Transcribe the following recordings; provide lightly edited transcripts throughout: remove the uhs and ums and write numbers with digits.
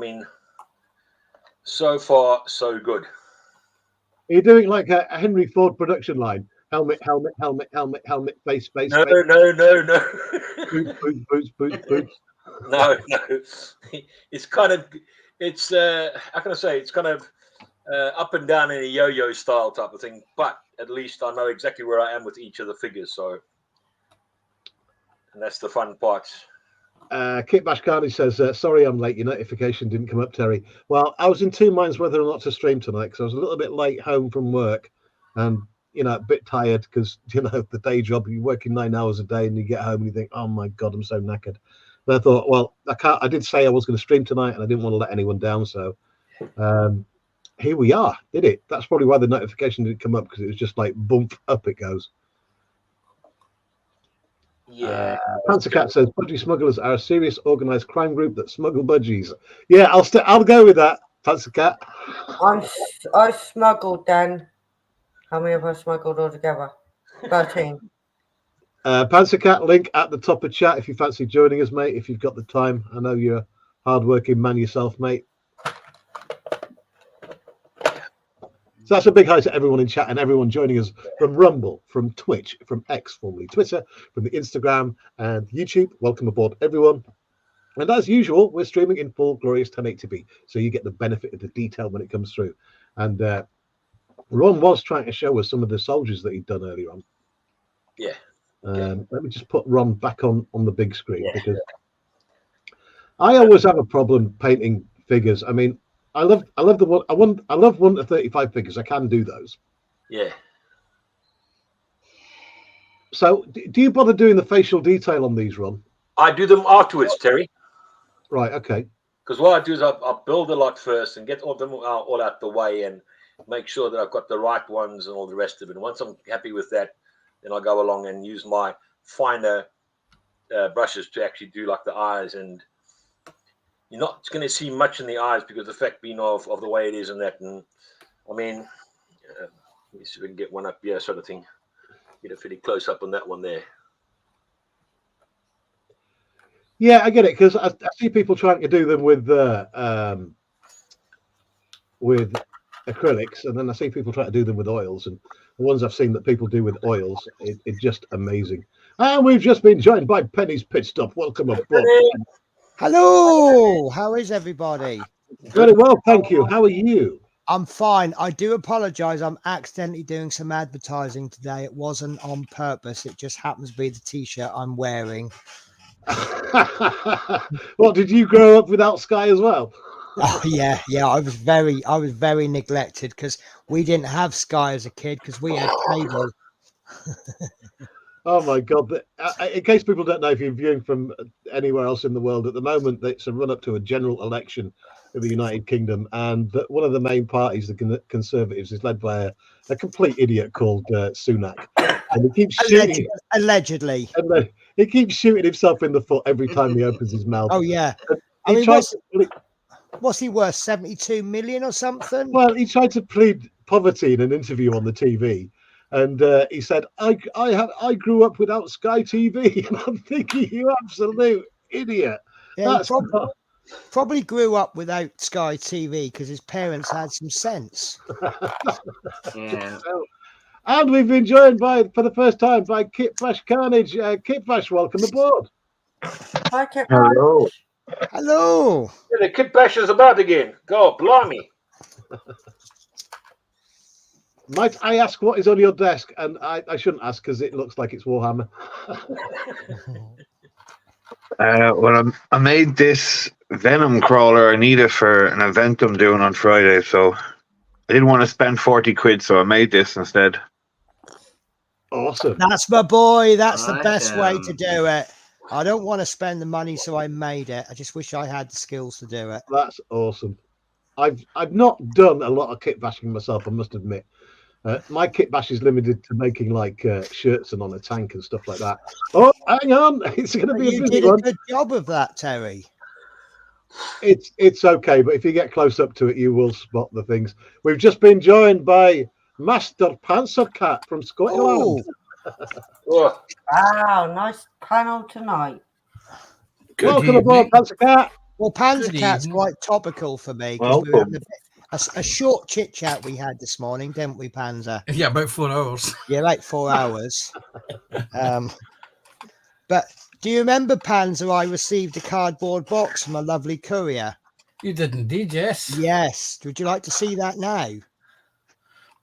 mean, so far so good. Are you doing like a Henry Ford production line? Helmet, helmet, helmet, helmet, helmet, face, face, No, face. no. Boots, boots, boots, boots, boots. No. It's kind of, it's how can I say? It's kind of up and down in a yo-yo style type of thing. But at least I know exactly where I am with each of the figures. So, and that's the fun part. Kit Bash Carnage says, sorry I'm late, your notification didn't come up, Terry. Well, I was in two minds whether or not to stream tonight because I was a little bit late home from work and, you know, a bit tired because, you know, the day job, you're working 9 hours a day and you get home and you think, oh my God, I'm so knackered. But I thought, well, I did say I was going to stream tonight and I didn't want to let anyone down. So here we are, did it? That's probably why the notification didn't come up because it was just like bump, up it goes. Yeah. Panzer Cat says budgie smugglers are a serious organized crime group that smuggle budgies. Yeah, I'll go with that, Panzer Cat. I smuggled, Dan. How many of us smuggled altogether? 13. Panzer Cat, link at the top of chat if you fancy joining us, mate. If you've got the time, I know you're a hard-working man yourself, mate. So that's a big hi to everyone in chat and everyone joining us from Rumble, from Twitch, from X, formerly Twitter, from the Instagram and YouTube. Welcome aboard, everyone. And as usual, we're streaming in full glorious 1080p, so you get the benefit of the detail when it comes through. And Ron was trying to show us some of the soldiers that he'd done earlier on. Yeah. Let me just put Ron back on the big screen because I always have a problem painting figures. I mean, I love the one. I love 1 to 35 figures. I can do those. Yeah. So, do you bother doing the facial detail on these, Ron? I do them afterwards, Terry. Right. Okay. Because what I do is I build a lot first and get all them all out the way and make sure that I've got the right ones and all the rest of it. And once I'm happy with that, then I'll go along and use my finer brushes to actually do like the eyes. And you're not going to see much in the eyes because the fact being of the way it is and that. And I mean, let me see if we can get one up here, sort of thing. Get a pretty close up on that one there. Yeah, I get it because I see people trying to do them with acrylics, and then I see people try to do them with oils. And the ones I've seen that people do with oils, it's just amazing. And we've just been joined by Penny's Pit Stop. Welcome aboard. Hello, how is everybody? Very well, thank you. How are you? I'm fine. I do apologize. I'm accidentally doing some advertising today. It wasn't on purpose. It just happens to be the t-shirt I'm wearing. What, did you grow up without Sky as well? Oh yeah. I was very neglected because we didn't have Sky as a kid because we had cable. Oh my God! In case people don't know, if you're viewing from anywhere else in the world at the moment, it's a run up to a general election in the United Kingdom, and one of the main parties, the Conservatives, is led by a complete idiot called Sunak, and he keeps shooting. Allegedly, and he keeps shooting himself in the foot every time he opens his mouth. Oh yeah. I mean, what's he worth? 72 million or something? Well, he tried to plead poverty in an interview on the TV. And he said, I grew up without Sky TV. And I'm thinking, you absolute idiot. Yeah, probably grew up without Sky TV because his parents had some sense. Yeah. And we've been joined for the first time by Kit Bash Carnage. Kit Bash, welcome aboard. Hi, Kit. Hello. Hello. Yeah, the Kit Bash is about again. Go, blimey. Might I ask what is on your desk? And I shouldn't ask because it looks like it's Warhammer. Well, I made this Venom crawler. I need it for an event I'm doing on Friday, so I didn't want to spend 40 quid, so I made this instead. Awesome. That's my boy. That's the best way to do it. I don't want to spend the money, so I made it. I just wish I had the skills to do it. That's awesome. I've not done a lot of kit bashing myself, I must admit. My kit bash is limited to making like shirts and on a tank and stuff like that. Oh, hang on, it's going to be a busy one. You did a good job of that, Terry. It's okay, but if you get close up to it, you will spot the things. We've just been joined by Master Panzer Cat from Scotland. Wow, nice panel tonight. Welcome aboard, Panzer Cat. Well, Panzer Good Cat's evening. quite topical for me because we were Welcome. having a short chit chat we had this morning, didn't we, Panzer? Yeah, about 4 hours. Yeah, like 4 hours. But do you remember, Panzer? I received a cardboard box from a lovely courier. You did indeed, yes. Yes. Would you like to see that now?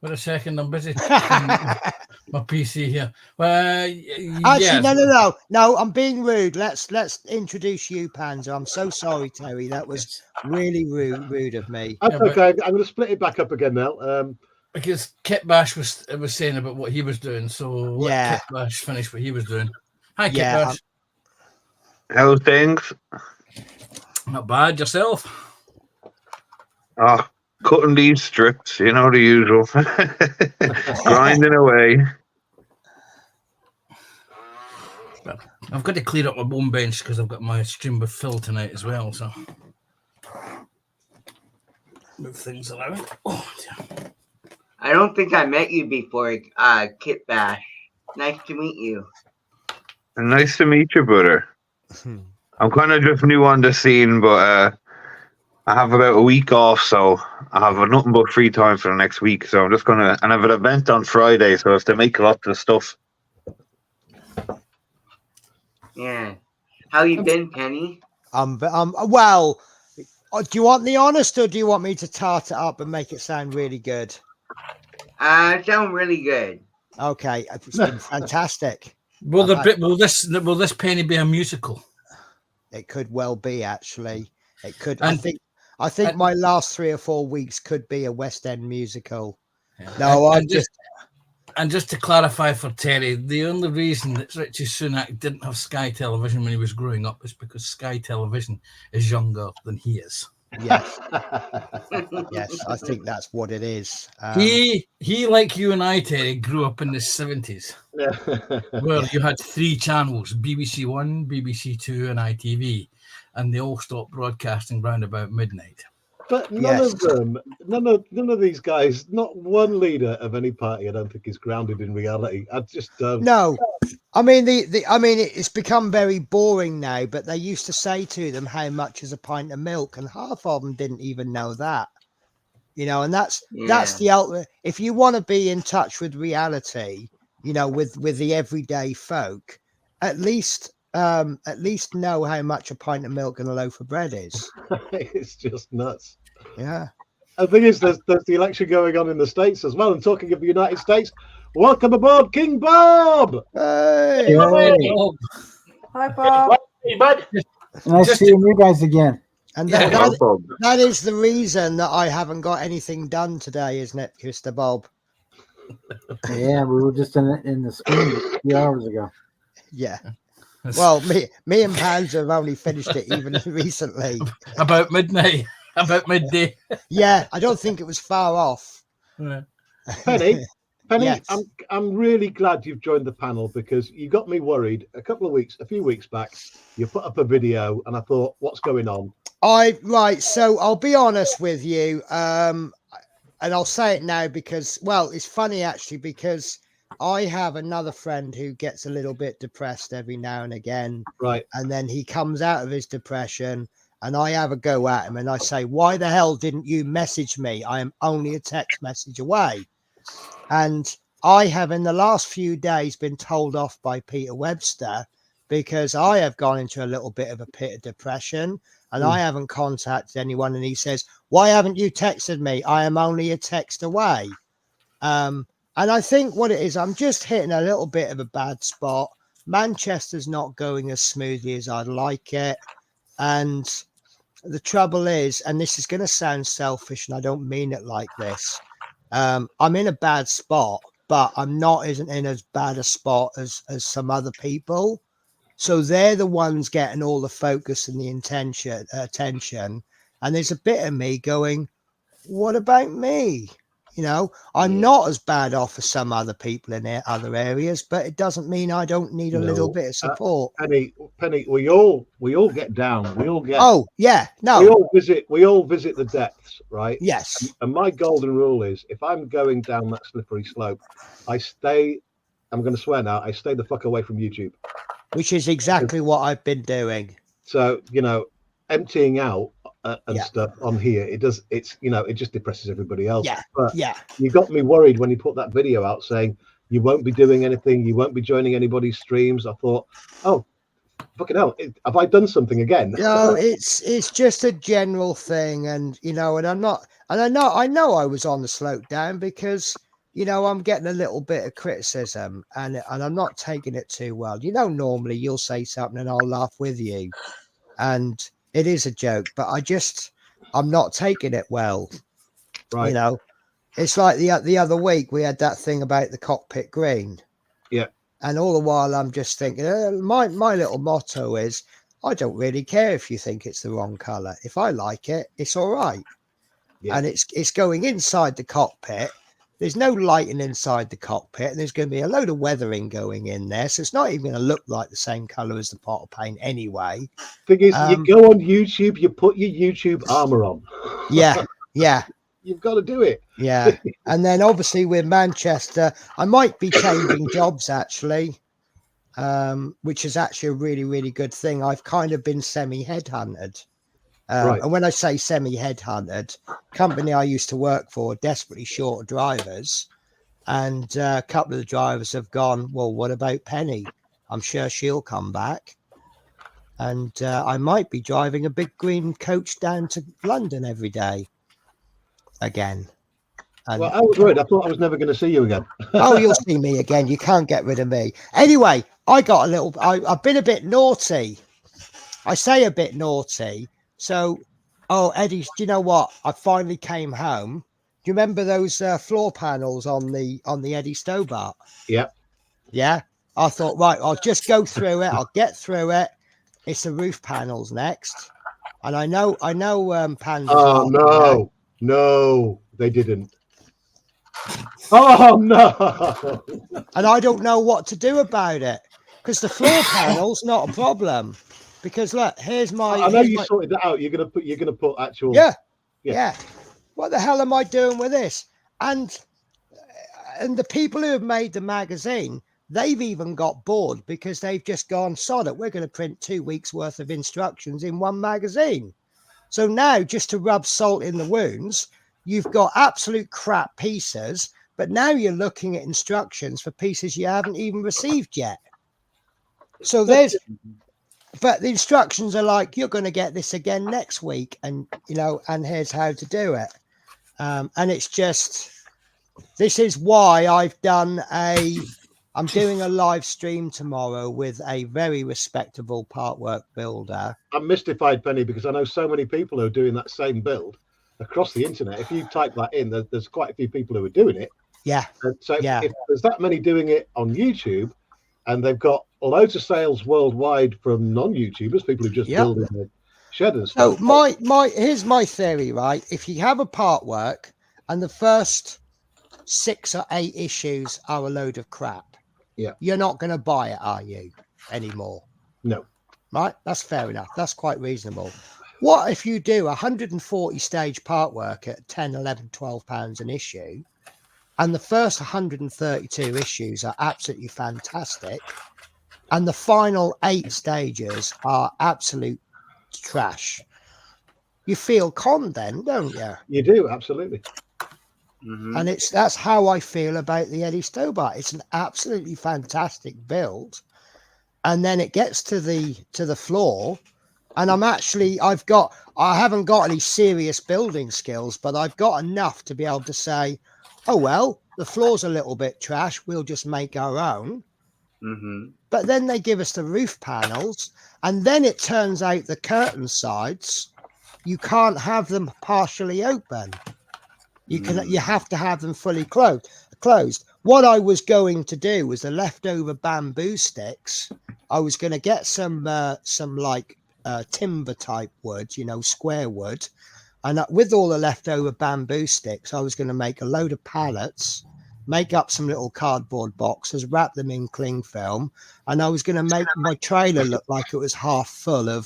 Wait a second, I'm busy checking my PC here. Actually, no. I'm being rude. Let's introduce you, Panzer. I'm so sorry, Terry. That was really rude of me. That's Yeah, but- okay. I'm going to split it back up again now. Because Kit Bash was saying about what he was doing, so let Yeah. Kit Bash finish what he was doing. Hi, Kit Yeah, Bash. How's things? Not bad, yourself? Oh, cutting these strips, you know the usual. Grinding away. Well, I've got to clear up my bone bench because I've got my stream with Phil tonight as well, so move things around. Oh, dear. I don't think I met you before, Kit Bash. Nice to meet you. And nice to meet you, brother. I'm kind of just new on the scene, but I have about a week off, so I have nothing but free time for the next week. So I'm just gonna, and I have an event on Friday, so I have to make lots of stuff. Yeah. How you been, Penny? Well, do you want the honest or do you want me to tart it up and make it sound really good? Sound really good. Okay, it's been fantastic. Will this penny be a musical? It could well be, actually. It could. And- I think and- my last 3 or 4 weeks could be a West End musical. Yeah. No, And I'm just. And just to clarify for Terry, the only reason that Richie Sunak didn't have Sky Television when he was growing up is because Sky Television is younger than he is. Yes, yes, I think that's what it is. He, like you and I, Terry, grew up in the 70s, where you had 3 channels: BBC One, BBC Two, and ITV, and they all stopped broadcasting round about midnight. But none Yes. of them, none of these guys, not one leader of any party, I don't think is grounded in reality. I just don't. No, I mean it's become very boring now. But they used to say to them, "How much is a pint of milk?" And half of them didn't even know that. You know, and that's the ultimate. If you want to be in touch with reality, you know, with the everyday folk, at least know how much a pint of milk and a loaf of bread is. It's just nuts. Yeah. And the thing is, there's the election going on in the States as well. And talking of the United States, welcome aboard, King Bob. Hey. Hi, Bob. Hey, bud. Nice Just- seeing you guys again. And Yeah. that is the reason that I haven't got anything done today, isn't it, Mr. Bob? Yeah, we were just in the screen a few hours ago. Yeah. Well, me and Panzer have only finished it even recently. About midnight, about midday. Yeah, I don't think it was far off. Yeah. Penny, Yes. I'm really glad you've joined the panel because you got me worried a few weeks back. You put up a video and I thought, what's going on? Right, so I'll be honest with you, and I'll say it now because, well, it's funny actually because I have another friend who gets a little bit depressed every now and again, Right. and then he comes out of his depression, and I have a go at him, and I say, "Why the hell didn't you message me? I am only a text message away." And I have, in the last few days, been told off by Peter Webster because I have gone into a little bit of a pit of depression. And I haven't contacted anyone. And he says, "Why haven't you texted me? I am only a text away." And I think what it is, I'm just hitting a little bit of a bad spot. Manchester's not going as smoothly as I'd like it. And the trouble is, and this is going to sound selfish, and I don't mean it like this. I'm in a bad spot, but I'm not in as bad a spot as some other people. So they're the ones getting all the focus and the attention. And there's a bit of me going, what about me? You know, I'm not as bad off as some other people in other areas, but it doesn't mean I don't need a little No, bit of support. Penny, we all get down. We all get. Oh, yeah. No. We all visit the depths, right? Yes. And my golden rule is, if I'm going down that slippery slope, I'm going to swear now, I stay the fuck away from YouTube. Which is exactly what I've been doing. So, you know, emptying out and Yeah. stuff on here, it does. It's it just depresses everybody else. Yeah. But Yeah. you got me worried when you put that video out saying you won't be doing anything, you won't be joining anybody's streams. I thought, oh, fucking hell, have I done something again? No, it's just a general thing, and and I know I was on the slope down because I'm getting a little bit of criticism, and I'm not taking it too well. Normally you'll say something and I'll laugh with you, and it is a joke, but I'm not taking it well. Right. It's like the other week we had that thing about the cockpit green. Yeah. And all the while I'm just thinking, my little motto is, I don't really care if you think it's the wrong color. If I like it, it's all right. Yeah. And it's going inside the cockpit. There's no lighting inside the cockpit. And there's going to be a load of weathering going in there. So it's not even going to look like the same color as the pot of paint anyway. Thing is, you go on YouTube, you put your YouTube armor on. Yeah. Yeah. You've got to do it. Yeah. And then obviously with Manchester, I might be changing jobs actually, which is actually a really, really good thing. I've kind of been semi-headhunted. Right. And when I say semi-headhunted, company I used to work for desperately short of drivers. And a couple of the drivers have gone, well, what about Penny? I'm sure she'll come back. And I might be driving a big green coach down to London every day. Again. And, Well, I was worried. I thought I was never going to see you again. oh, you'll see me again. You can't get rid of me. Anyway, I've been a bit naughty. I say a bit naughty. So, Eddie, do you know what? I finally came home. Do you remember those floor panels on the Eddie Stobart? Yeah. Yeah. I thought, right, I'll just go through it. I'll get through it. It's the roof panels next. And I know Pan's. Oh, no, they didn't. Oh, no. And I don't know what to do about it because the floor panel's not a problem. Because look, here's my. I know you sorted that out. You're gonna put actual. Yeah. What the hell am I doing with this? And the people who have made the magazine, they've even got bored because they've just gone, sod it, we're going to print 2 weeks worth of instructions in one magazine. So now, just to rub salt in the wounds, you've got absolute crap pieces, but now you're looking at instructions for pieces you haven't even received yet. So but the instructions are like, you're going to get this again next week, and and here's how to do it. And it's just, this is why I'm doing a live stream tomorrow with a very respectable partwork builder. I'm mystified, Penny, because I know so many people who are doing that same build across the internet. If you type that in, there's quite a few people who are doing it. Yeah. So if there's that many doing it on YouTube, and they've got loads of sales worldwide from non-YouTubers, people who just build in the shed and stuff. So here's my theory, right? If you have a partwork and the first 6 or 8 issues are a load of crap, you're not going to buy it, are you, anymore? No. Right? That's fair enough. That's quite reasonable. What if you do 140 stage partwork at 10, 11, 12 pounds an issue, and the first 132 issues are absolutely fantastic, and the final 8 stages are absolute trash? You feel conned then, don't you? You do, absolutely. Mm-hmm. And that's how I feel about the Eddie Stobart. It's an absolutely fantastic build, and then it gets to the floor, and I haven't got any serious building skills, but I've got enough to be able to say, oh well, the floor's a little bit trash, we'll just make our own. Mm-hmm. But then they give us the roof panels, and then it turns out the curtain sides, you can't have them partially open. You have to have them fully closed. What I was going to do was the leftover bamboo sticks. I was going to get some like timber type wood, square wood. And with all the leftover bamboo sticks, I was going to make a load of pallets, make up some little cardboard boxes, wrap them in cling film. And I was going to make my trailer look like it was half full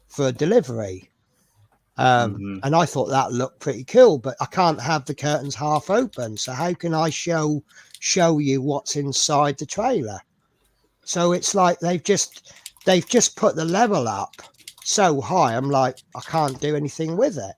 for delivery. And I thought that looked pretty cool, but I can't have the curtains half open. So how can I show you what's inside the trailer? So it's like they've just put the level up so high. I'm like, I can't do anything with it.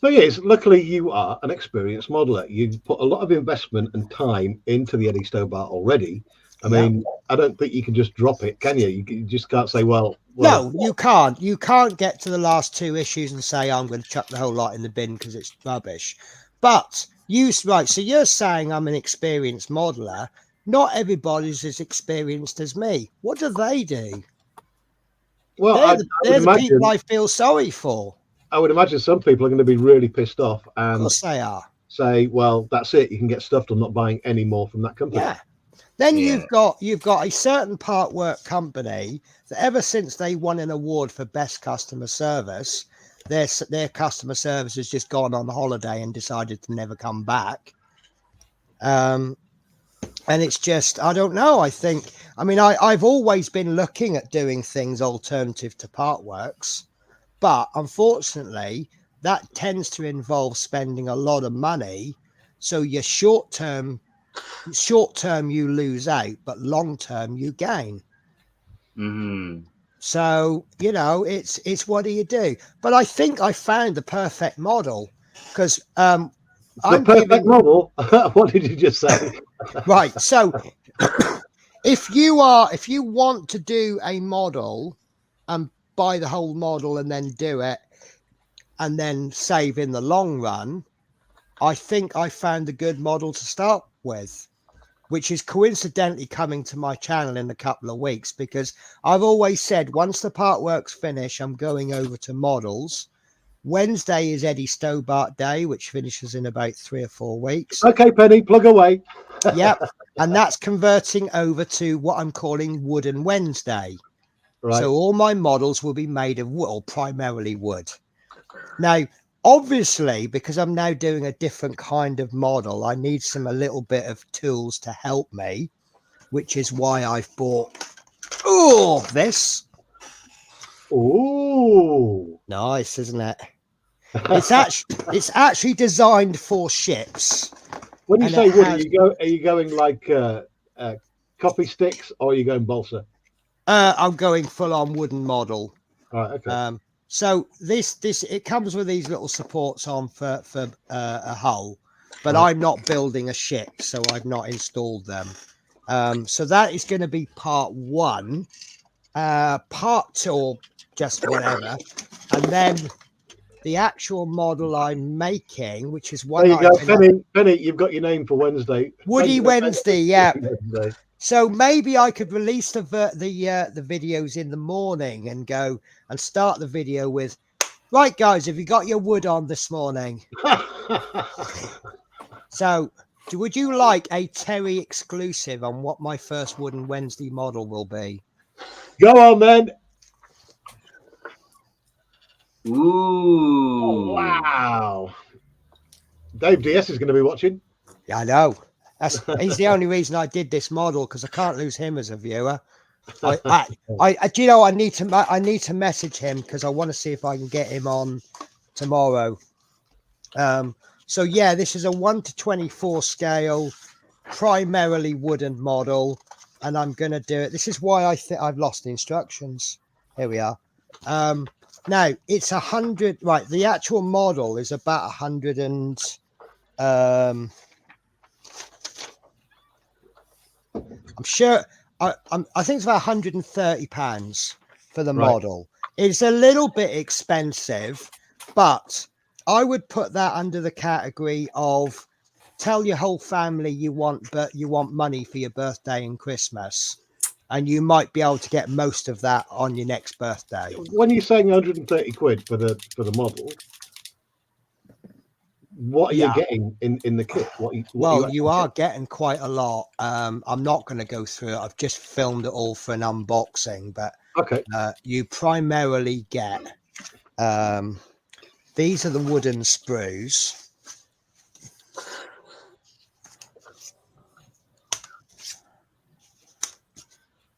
Thing is, luckily you are an experienced modeler. You put a lot of investment and time into the Eddie Stobart already. I mean, I don't think you can just drop it, can you? You just can't say, well, no, you can't. You can't get to the last 2 issues and say, I'm going to chuck the whole lot in the bin because it's rubbish. But right, so you're saying I'm an experienced modeler. Not everybody's as experienced as me. What do they do? Well, they're the people I feel sorry for. I would imagine some people are going to be really pissed off and of course they are. Say, well, that's it. You can get stuffed. I'm not buying any more from that company. Yeah. Then you've got a certain part work company that ever since they won an award for best customer service, their customer service has just gone on holiday and decided to never come back. And it's just, I don't know. I've always been looking at doing things alternative to part works. But unfortunately, that tends to involve spending a lot of money. So your short term you lose out, but long term you gain. Mm-hmm. So, it's what do you do? But I think I found the perfect model because model. What did you just say? Right. So if you want to do a model and buy the whole model and then do it and then save in the long run, I think I found a good model to start with, which is coincidentally coming to my channel in a couple of weeks, because I've always said once the part works finish, I'm going over to models. Wednesday is Eddie Stobart Day, which finishes in about 3 or 4 weeks. Okay, Penny, plug away. Yep. And that's converting over to what I'm calling Wooden Wednesday. Right. So all my models will be made of wood, or primarily wood. Now, obviously, because I'm now doing a different kind of model, I need a little bit of tools to help me, which is why I've bought this. Oh, nice, isn't it? It's actually designed for ships. When you say wood, are you going like coffee sticks, or are you going balsa? I'm going full on wooden model. Right, okay. So this it comes with these little supports on for a hull, but I'm not building a ship, so I've not installed them. So that is going to be part 1, part 2, or just whatever, and then the actual model I'm making, which is one. There you go, Penny. You've got your name for Wednesday. Woody Wednesday, yeah. So maybe I could release the videos in the morning and go and start the video with, right, guys, have you got your wood on this morning? So would you like a Terry exclusive on what my first Wooden Wednesday model will be? Go on, then. Ooh. Oh, wow. Dave DS is going to be watching. Yeah, I know. He's the only reason I did this model, because I can't lose him as a viewer. I need to message him because I want to see if I can get him on tomorrow. So yeah, this is a 1:24 scale, primarily wooden model, and I'm going to do it. This is why I think I've lost the instructions. Here we are. Now it's 100. Right, the actual model is about 100 and. I'm sure. I think it's about £130 for the model. It's a little bit expensive, but I would put that under the category of tell your whole family you want money for your birthday and Christmas, and you might be able to get most of that on your next birthday. When you're saying 130 quid for the model, what are you getting in the kit? You are getting quite a lot. I'm not going to go through it. I've just filmed it all for an unboxing, but okay. You primarily get these are the wooden sprues.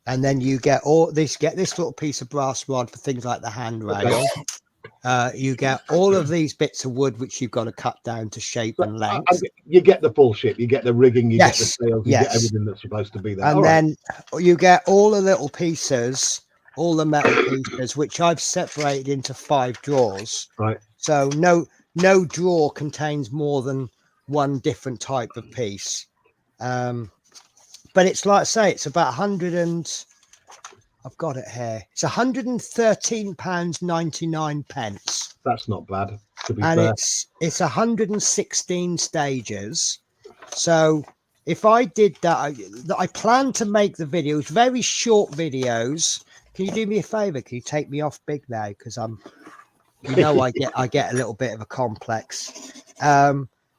And then you get this little piece of brass rod for things like the handrail. Okay. You get all of these bits of wood, which you've got to cut down to shape and length. You get the full ship, you get the rigging, you get the sails, you get everything that's supposed to be there. And then you get all the little pieces all the metal pieces, which I've separated into 5 drawers. Right. So no drawer contains more than one different type of piece. But it's like I say, it's about 100 and I've got it here. It's £113.99. That's not bad, to be And fair. it's 116 stages. So if I did that, I plan to make the videos very short videos. Can you do me a favor? Can you take me off big now? Because I get a little bit of a complex.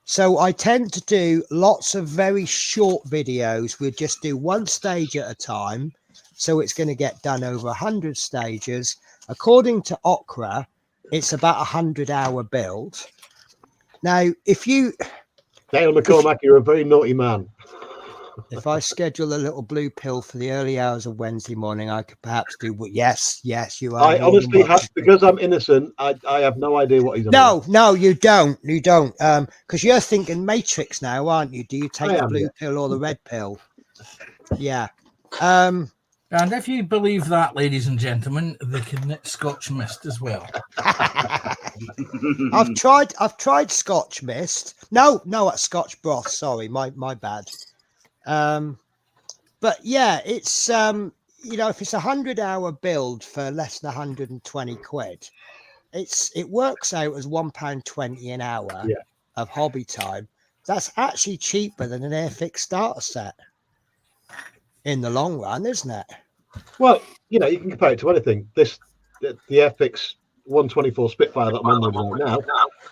So I tend to do lots of very short videos. We'll just do one stage at a time. So it's going to get done over 100 stages. According to Okra, it's about 100-hour build. Now, Dale McCormack, you're a very naughty man. if I schedule a little blue pill for the early hours of Wednesday morning, I could perhaps do. Yes, you are. I honestly have, because I'm innocent. I have no idea what he's on about. No, you don't. Because you're thinking Matrix now, aren't you? Do you take the blue pill or the red pill? Yeah. And if you believe that, ladies and gentlemen, they can knit Scotch Mist as well. I've tried Scotch Mist. No, Scotch broth. Sorry, my bad. But yeah, it's if it's 100-hour build for less than 120 quid, it works out as £1.20 an hour of hobby time. That's actually cheaper than an Airfix starter set in the long run, isn't it? Well, you can compare it to anything. The Airfix 124 Spitfire that I'm on right now.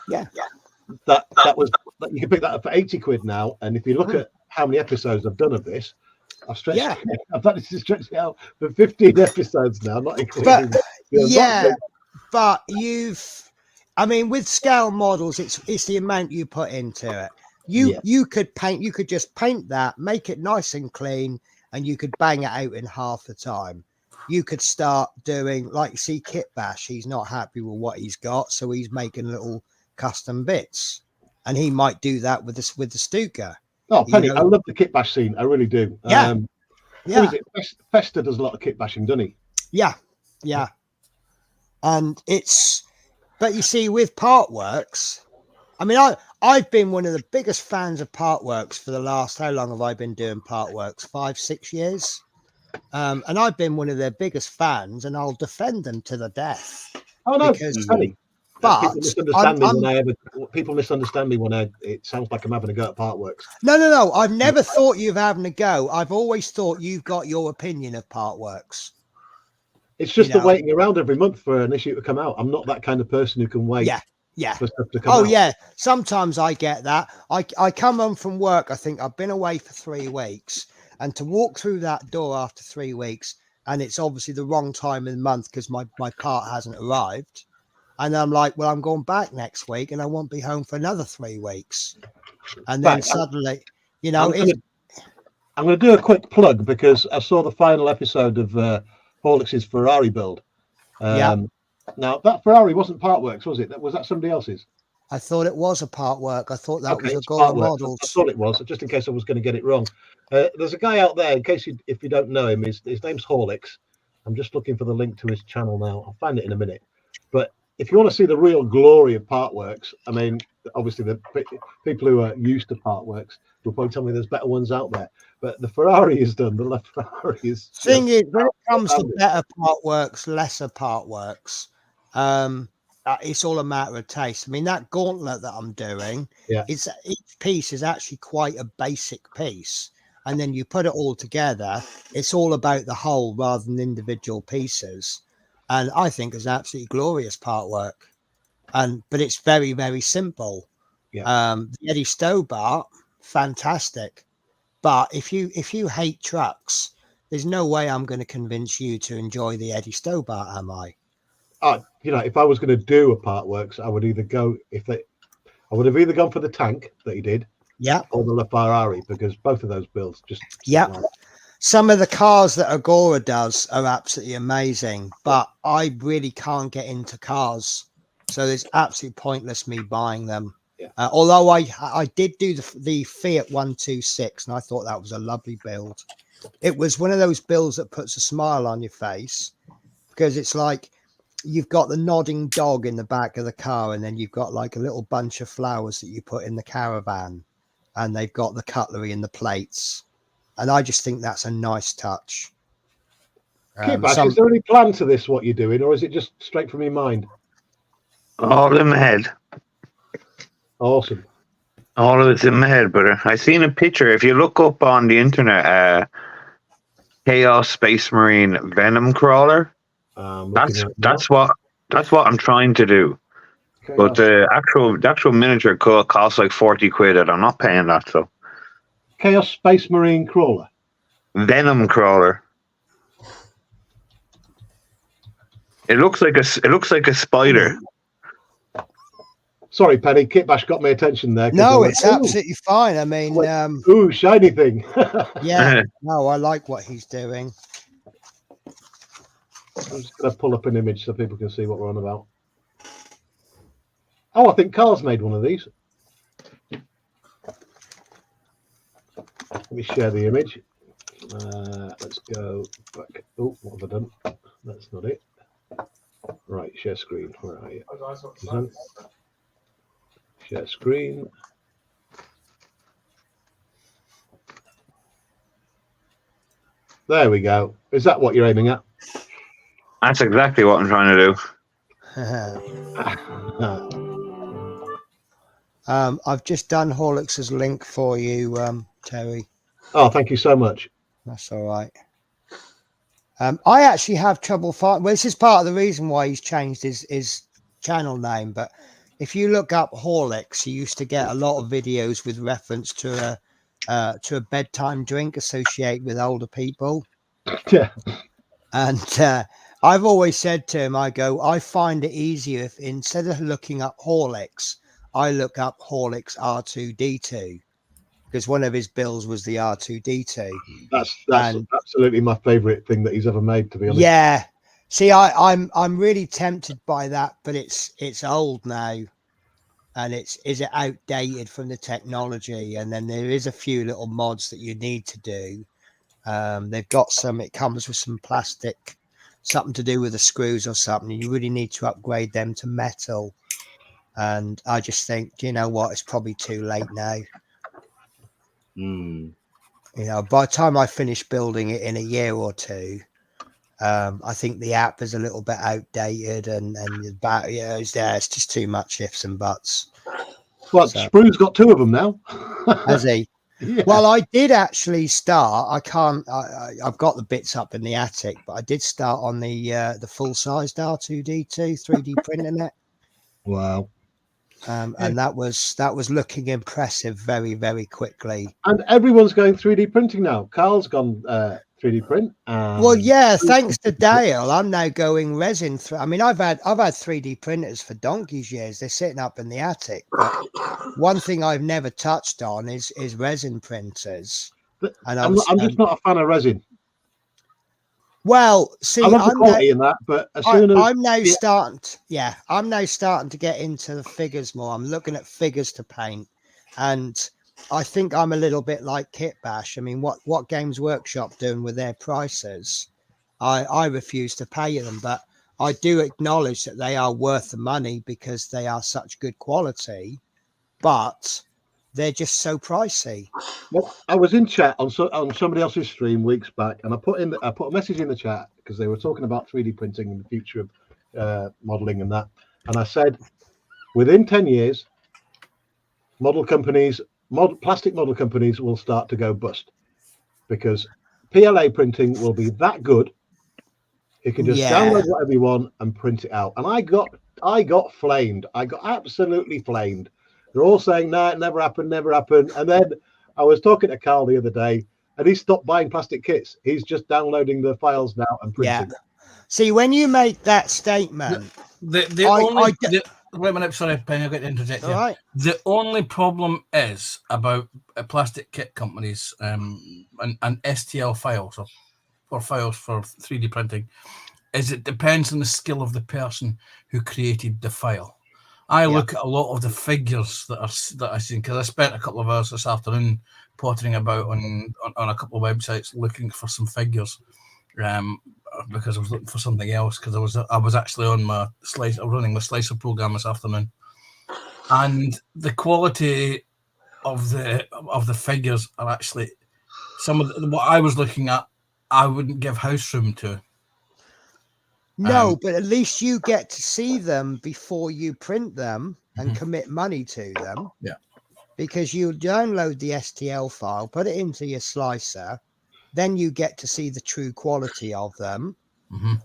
Yeah. That was, you can pick that up for 80 quid now. And if you look at how many episodes I've done of this, I've managed to stretch it out for 15 episodes now, not including. But with scale models, it's the amount you put into it. You could just paint that, make it nice and clean, and you could bang it out in half the time. You could start doing, like you see Kit Bash, he's not happy with what he's got, so he's making little custom bits. And he might do that with the Stuka. Oh, Penny, I love the kit bash scene. I really do. Yeah. What is it? Festa does a lot of kit bashing, doesn't he? Yeah. And but you see, with Partworks, I've been one of the biggest fans of Partworks for the last, how long have I been doing Partworks? 5-6 years. And I've been one of their biggest fans, and I'll defend them to the death. Oh, no, Funny. But people misunderstand me when it sounds like I'm having a go at Partworks. No. I've never thought you've having a go. I've always thought you've got your opinion of Partworks. It's just the waiting around every month for an issue to come out. I'm not that kind of person who can wait. Yeah. For stuff to come out. Yeah. Sometimes I get that. I come home from work. I think I've been away for 3 weeks, and to walk through that door after 3 weeks, and it's obviously the wrong time of the month because my part hasn't arrived. And I'm like, well, I'm going back next week and I won't be home for another 3 weeks. And then suddenly, I'm going to do a quick plug because I saw the final episode of Horlicks's Ferrari build. Now, that Ferrari wasn't Partworks, was it? Was that somebody else's? I thought it was a Partwork. I thought that was a Gore Models. I thought it was, just in case I was going to get it wrong. There's a guy out there, in case if you don't know him, his name's Horlicks. I'm just looking for the link to his channel now. I'll find it in a minute. But if you want to see the real glory of Partworks, obviously the people who are used to Partworks will probably tell me there's better ones out there. But the Ferrari is done. The LaFerrari is. Thing is, when it comes to better Partworks, lesser Partworks, it's all a matter of taste. That gauntlet that I'm doing, each piece is actually quite a basic piece. And then you put it all together, it's all about the whole rather than individual pieces. And I think it's absolutely glorious Partwork. But it's very, very simple. The Eddie Stobart, fantastic. But if you hate trucks, there's no way I'm going to convince you to enjoy the Eddie Stobart, am I? If I was going to do a Partworks, I would either have either gone for the tank that he did, or the LaFerrari, because both of those builds just. Some of the cars that Agora does are absolutely amazing, but I really can't get into cars, so it's absolutely pointless me buying them. Although I did do the Fiat 126, and I thought that was a lovely build. It was one of those builds that puts a smile on your face, because it's like you've got the nodding dog in the back of the car, and then you've got like a little bunch of flowers that you put in the caravan, and they've got the cutlery and the plates. And I just think that's a nice touch. Kitbash, is there any plan to this, what you're doing, or is it just straight from your mind? All in my head. Awesome. All of it's in my head, brother. I seen a picture. If you look up on the internet, Chaos Space Marine Venom Crawler. That's what I'm trying to do. Chaos. But the actual miniature costs like 40 quid, and I'm not paying that. So Chaos Space Marine Crawler. Venom Crawler. It looks like a spider. Sorry, Penny. Kitbash got my attention there. No, it's absolutely fine. I mean, ooh, shiny thing. yeah. No, I like what he's doing. I'm just going to pull up an image so people can see what we're on about. Oh, I think Carl's made one of these. Let me share the image. Let's go back. Oh, what have I done? That's not it. Right, share screen. Where are you? Share screen. There we go. Is that what you're aiming at? That's exactly what I'm trying to do. I've just done Horlicks's link for you, Terry. Oh, thank you so much. That's all right. I actually have trouble finding. Well, this is part of the reason why he's changed his channel name. But if you look up Horlicks, you used to get a lot of videos with reference to a bedtime drink associated with older people. Yeah. And I've always said to him, I find it easier if instead of looking up Horlicks, I look up Horlicks R2D2. Because one of his bills was the R2D2. That's absolutely my favourite thing that he's ever made, to be honest. Yeah. See, I'm really tempted by that, but it's old now, and is it outdated from the technology? And then there is a few little mods that you need to do. They've got some. It comes with some plastic, something to do with the screws or something. You really need to upgrade them to metal. And I just think, you know what? It's probably too late now. You know, by the time I finish building it in a year or two, I think the app is a little bit outdated, and the battery, it's just too much ifs and buts. Well, So- Sprue's got two of them now. Has he? Yeah. Well, I did actually start. I've got the bits up in the attic, but I did start on the full-sized R2D2 3D printing it. Wow. And that was looking impressive very, very quickly. And everyone's going 3D printing now. Carl's gone 3D print. Well, yeah, thanks to Dale, I'm now going resin. I mean, I've had 3D printers for donkey's years. They're sitting up in the attic. But one thing I've never touched on is resin printers. And I'm just not a fan of resin. Well, see, I love the I'm quality in that, but as soon as I'm now starting to get into the figures more. I'm looking at figures to paint, and I think I'm a little bit like Kitbash. I mean, what Games Workshop doing with their prices? I refuse to pay them, but I do acknowledge that they are worth the money because they are such good quality, but they're just so pricey. Well, I was in chat on somebody else's stream weeks back, and I put a message in the chat because they were talking about 3D printing and the future of modeling and that. And I said, within 10 years, plastic model companies will start to go bust because PLA printing will be that good. You can just download whatever you want and print it out. And I got flamed. I got absolutely flamed. They're all saying, no, it never happened. And then I was talking to Carl the other day, and he stopped buying plastic kits. He's just downloading the files now and printing. Yeah. See, when you make that statement, wait a minute, sorry, Penny, I've got to interject here. right. The only problem is about plastic kit companies and STL files or files for 3D printing is it depends on the skill of the person who created the file. I look at a lot of the figures that I've seen because I spent a couple of hours this afternoon pottering about on a couple of websites looking for some figures. because I was looking for something else, because I was actually on my slice, running my slicer program this afternoon, and the quality of the figures are actually some of what I was looking at. I wouldn't give house room to. No, but at least you get to see them before you print them and commit money to them. Yeah. Because you download the STL file, put it into your slicer, then you get to see the true quality of them.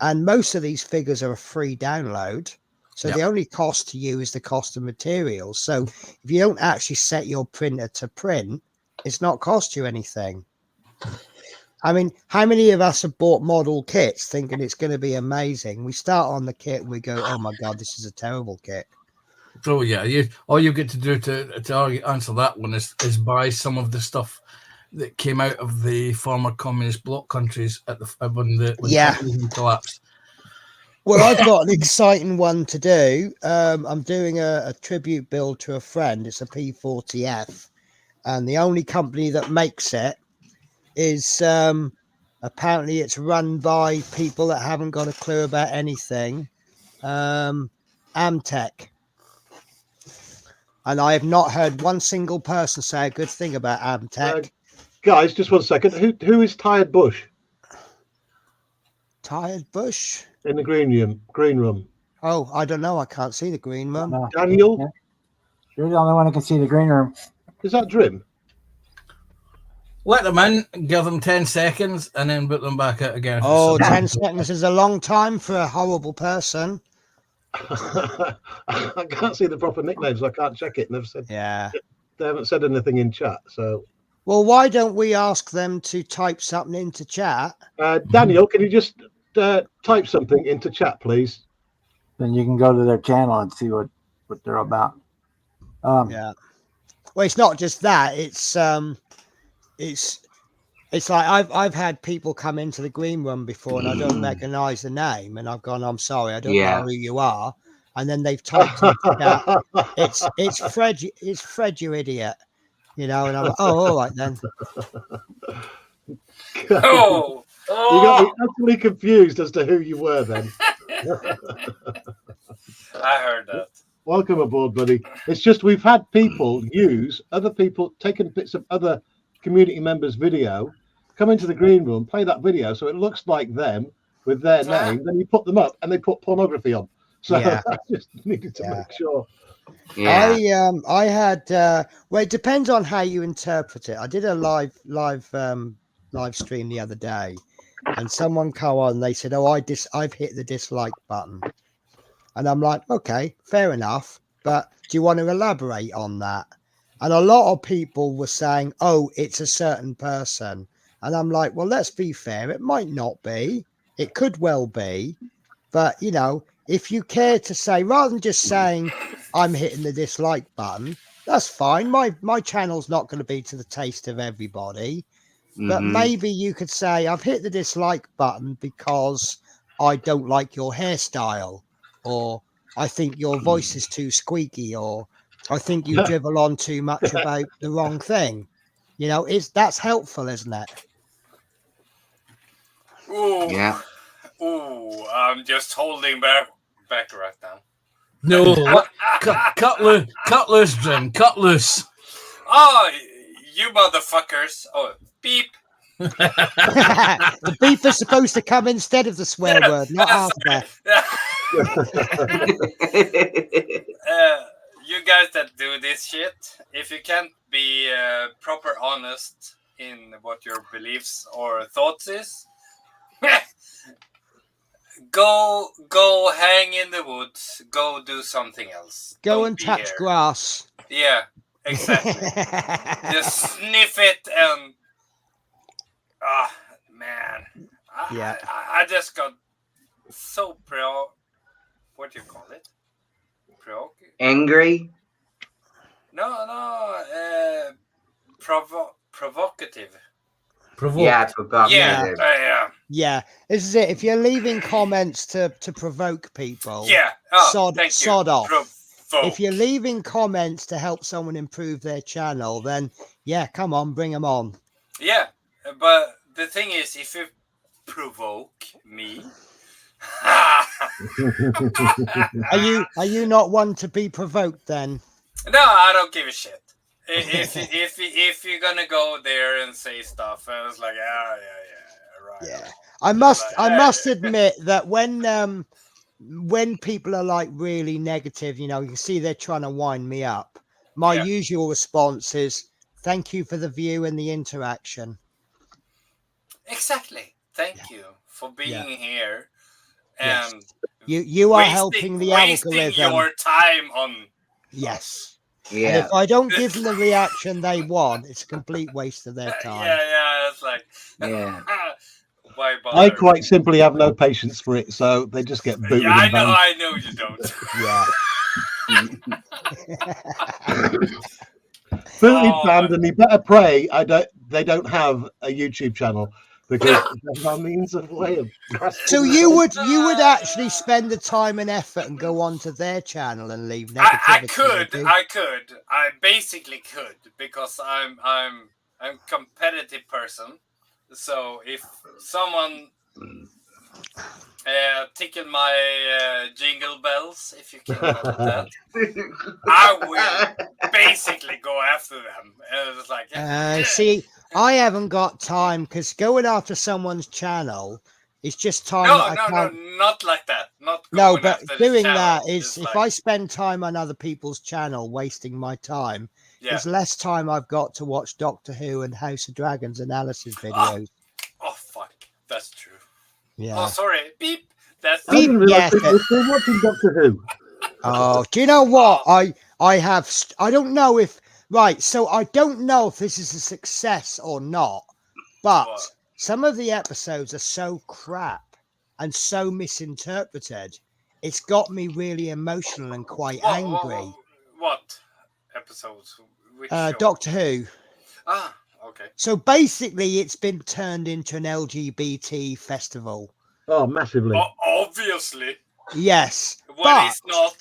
And most of these figures are a free download. So the only cost to you is the cost of materials. So if you don't actually set your printer to print, it's not cost you anything. I mean, how many of us have bought model kits thinking it's going to be amazing? We start on the kit and we go, oh my God, this is a terrible kit. So yeah, all you get to do to answer that one is buy some of the stuff that came out of the former communist bloc countries at when communism collapsed. Well, I've got an exciting one to do. I'm doing a tribute build to a friend. It's a P40F, and the only company that makes it is apparently it's run by people that haven't got a clue about anything. Amtech. And I have not heard one single person say a good thing about Amtech. Guys, just 1 second. Who is Tired Bush? Tired Bush? In the green room. Oh, I don't know. I can't see the green room. No. Daniel? Yeah. You're the only one who can see the green room. Is that Drim? Let them in, give them 10 seconds, and then put them back out again. Oh, 10 seconds is a long time for a horrible person. I can't see the proper nicknames. So I can't check it. They haven't said anything in chat. So, well, why don't we ask them to type something into chat? Daniel, can you just type something into chat, please? Then you can go to their channel and see what they're about. Yeah. Well, it's not just that. It's like I've had people come into the green room before and I don't recognize the name, and I've gone, I'm sorry, I don't know who you are, and then they've typed it's Fred, you idiot, you know, and I'm like, oh, all right then. You got me utterly confused as to who you were then. I heard that. Welcome aboard, buddy. It's just we've had people use other people taking bits of other community members' video, come into the green room, play that video so it looks like them with their name, then you put them up and they put pornography on. So I just needed to make sure. I had well, it depends on how you interpret it. I did a live stream the other day, and someone come on and they said, oh, I've hit the dislike button, and I'm like, okay, fair enough, but do you want to elaborate on that? And a lot of people were saying, oh, it's a certain person. And I'm like, well, let's be fair. It might not be. It could well be. But, you know, if you care to say, rather than just saying I'm hitting the dislike button, that's fine. My channel's not going to be to the taste of everybody. But maybe you could say I've hit the dislike button because I don't like your hairstyle, or I think your voice is too squeaky, or I think you dribble on too much about the wrong thing. You know, that's helpful, isn't it? Ooh. Yeah. Ooh, I'm just holding back right now. No, cut loose, Jim. Cut loose. Oh, you motherfuckers. Oh, beep. The beep is supposed to come instead of the swear word, not after. You guys that do this shit, if you can't be proper honest in what your beliefs or thoughts is, go hang in the woods, go do something else. Go and touch grass. Yeah, exactly. Just sniff it and man. I just got so what do you call it? Angry? No, provocative. Yeah, provocative. Yeah, this is it. If you're leaving comments to provoke people, sod off. If you're leaving comments to help someone improve their channel, then come on, bring them on. Yeah, but the thing is, if you provoke me. Are you not one to be provoked then? No, I don't give a shit. If you're gonna go there and say stuff, I was like, yeah, right. Yeah. I must admit that when people are like really negative, you know, you see they're trying to wind me up. My usual response is, "Thank you for the view and the interaction." Exactly. Thank you for being here. And you are helping the wasting algorithm. your time on. Yes. Yeah. And if I don't give them the reaction they want, it's a complete waste of their time. Yeah. It's like, Yeah. why bother? I quite simply have no patience for it, so they just get booted. Yeah, and banned. I know you don't. Booted, banned, and you better pray they don't have a YouTube channel, because that's our means of way of. So you would actually spend the time and effort and go onto their channel and leave negativity. I could. I basically could, because I'm a competitive person. So if someone tickle my jingle bells, if you can call it that, I will basically go after them. And it's like, see, I haven't got time, because going after someone's channel is just time. No, not like that. Not no, going but after the doing channel. that is, if like, I spend time on other people's channel, wasting my time. There's less time I've got to watch Doctor Who and House of Dragons analysis videos. Oh fuck, that's true. Yeah. Oh, sorry. Beep. That's I didn't realise that you're still watching Doctor Who. Oh, do you know what? I don't know if so I don't know if this is a success or not, but some of the episodes are so crap and so misinterpreted. It's got me really emotional and quite angry. What episodes? Which show? Doctor Who. Ah, okay. So basically, it's been turned into an LGBT festival. Oh, massively. Obviously. Yes. It's not.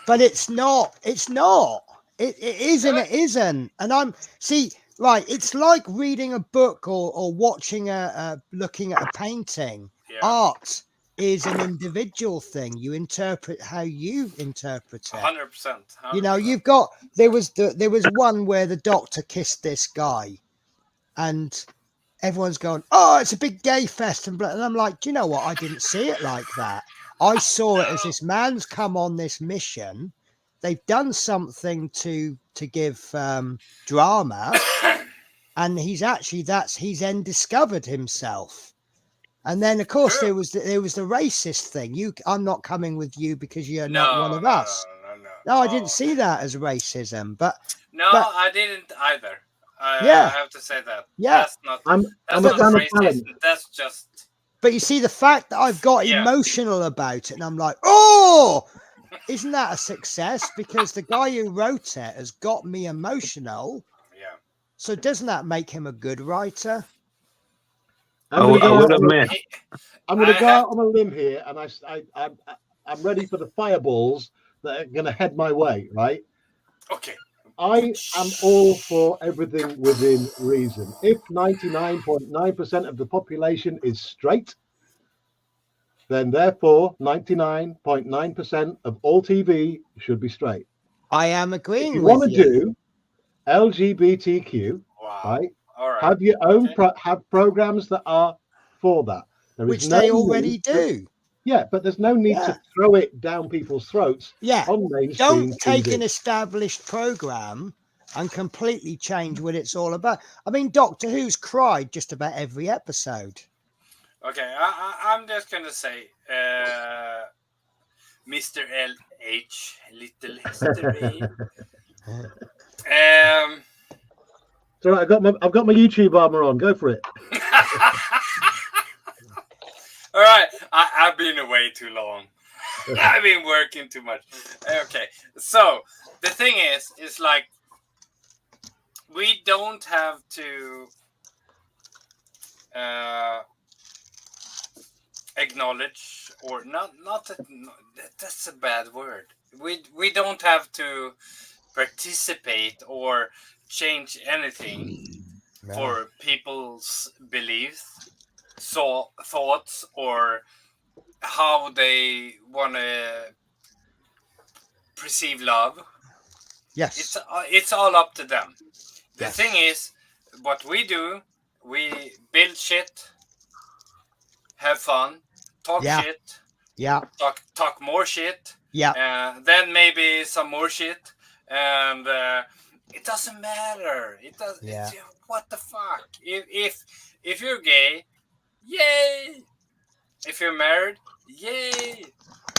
But it's not. It's not. It is and it isn't. And it's like reading a book or watching looking at a painting. Yeah. Art is an individual thing. You interpret how you interpret it. 100%. You know, there was one where the Doctor kissed this guy, and everyone's going, "Oh, it's a big gay fest," and I'm like, do you know what? I didn't see it like that. I saw it as this man's come on this mission. They've done something to give drama, and he's then discovered himself. And then, of course, there was the racist thing. I'm not coming with you because you're not one of us. No, I didn't see that as racism, but I didn't either. I have to say that. Yeah, that's not racist. That's just. But you see, the fact that I've got emotional about it, and I'm like, oh, isn't that a success? Because the guy who wrote it has got me emotional. Yeah. So doesn't that make him a good writer? I'm going to go out on a limb here, and I'm ready for the fireballs that are going to head my way. Right? Okay. I am all for everything within reason. If 99.9% of the population is straight, then therefore 99.9% of all TV should be straight. I am agreeing if you with want to do LGBTQ, right? All right. Have your own have programs that are for that. Which they already do. Yeah, but there's no need to throw it down people's throats. Yeah, on mainstream don't take TV. an established program and completely change what it's all about. I mean, Doctor Who's cried just about every episode. Okay, I'm just gonna say, Mr. LH, little history. So I've got my YouTube armor on. Go for it. All right, I've been away too long. I've been working too much. Okay, so the thing is like we don't have to acknowledge or not that's a bad word. We don't have to participate or change anything for people's beliefs. thoughts or how they want to perceive love. Yes. It's all up to them. The Yes. thing is, what we do, we build shit, have fun, talk Yeah. shit, Yeah. talk more shit, Yeah. then maybe some more shit, and it doesn't matter. It does. Yeah. What the fuck? If you're gay, yay. If you're married, yay.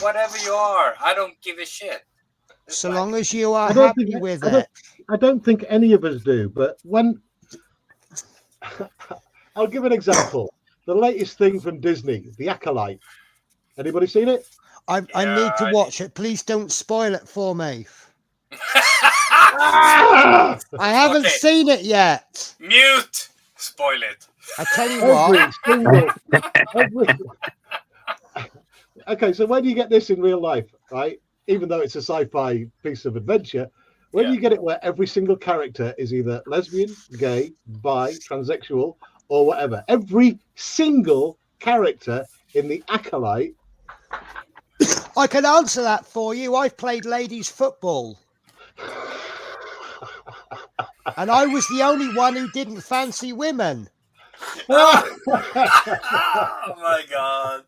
Whatever you are, I don't give a shit. It's So like- long as you are I don't happy think- with I don't- it. I don't think any of us do, but when I'll give an example. The latest thing from Disney, The Acolyte. Anybody seen it? I need to watch it. Please don't spoil it for me. I haven't Okay. seen it yet. Mute. Spoil it. I tell you what. Okay, so where do you get this in real life, right? Even though it's a sci-fi piece of adventure, where do you get it where every single character is either lesbian, gay, bi, transsexual, or whatever? Every single character in The Acolyte. I can answer that for you. I've played ladies football. And I was the only one who didn't fancy women. Oh my god.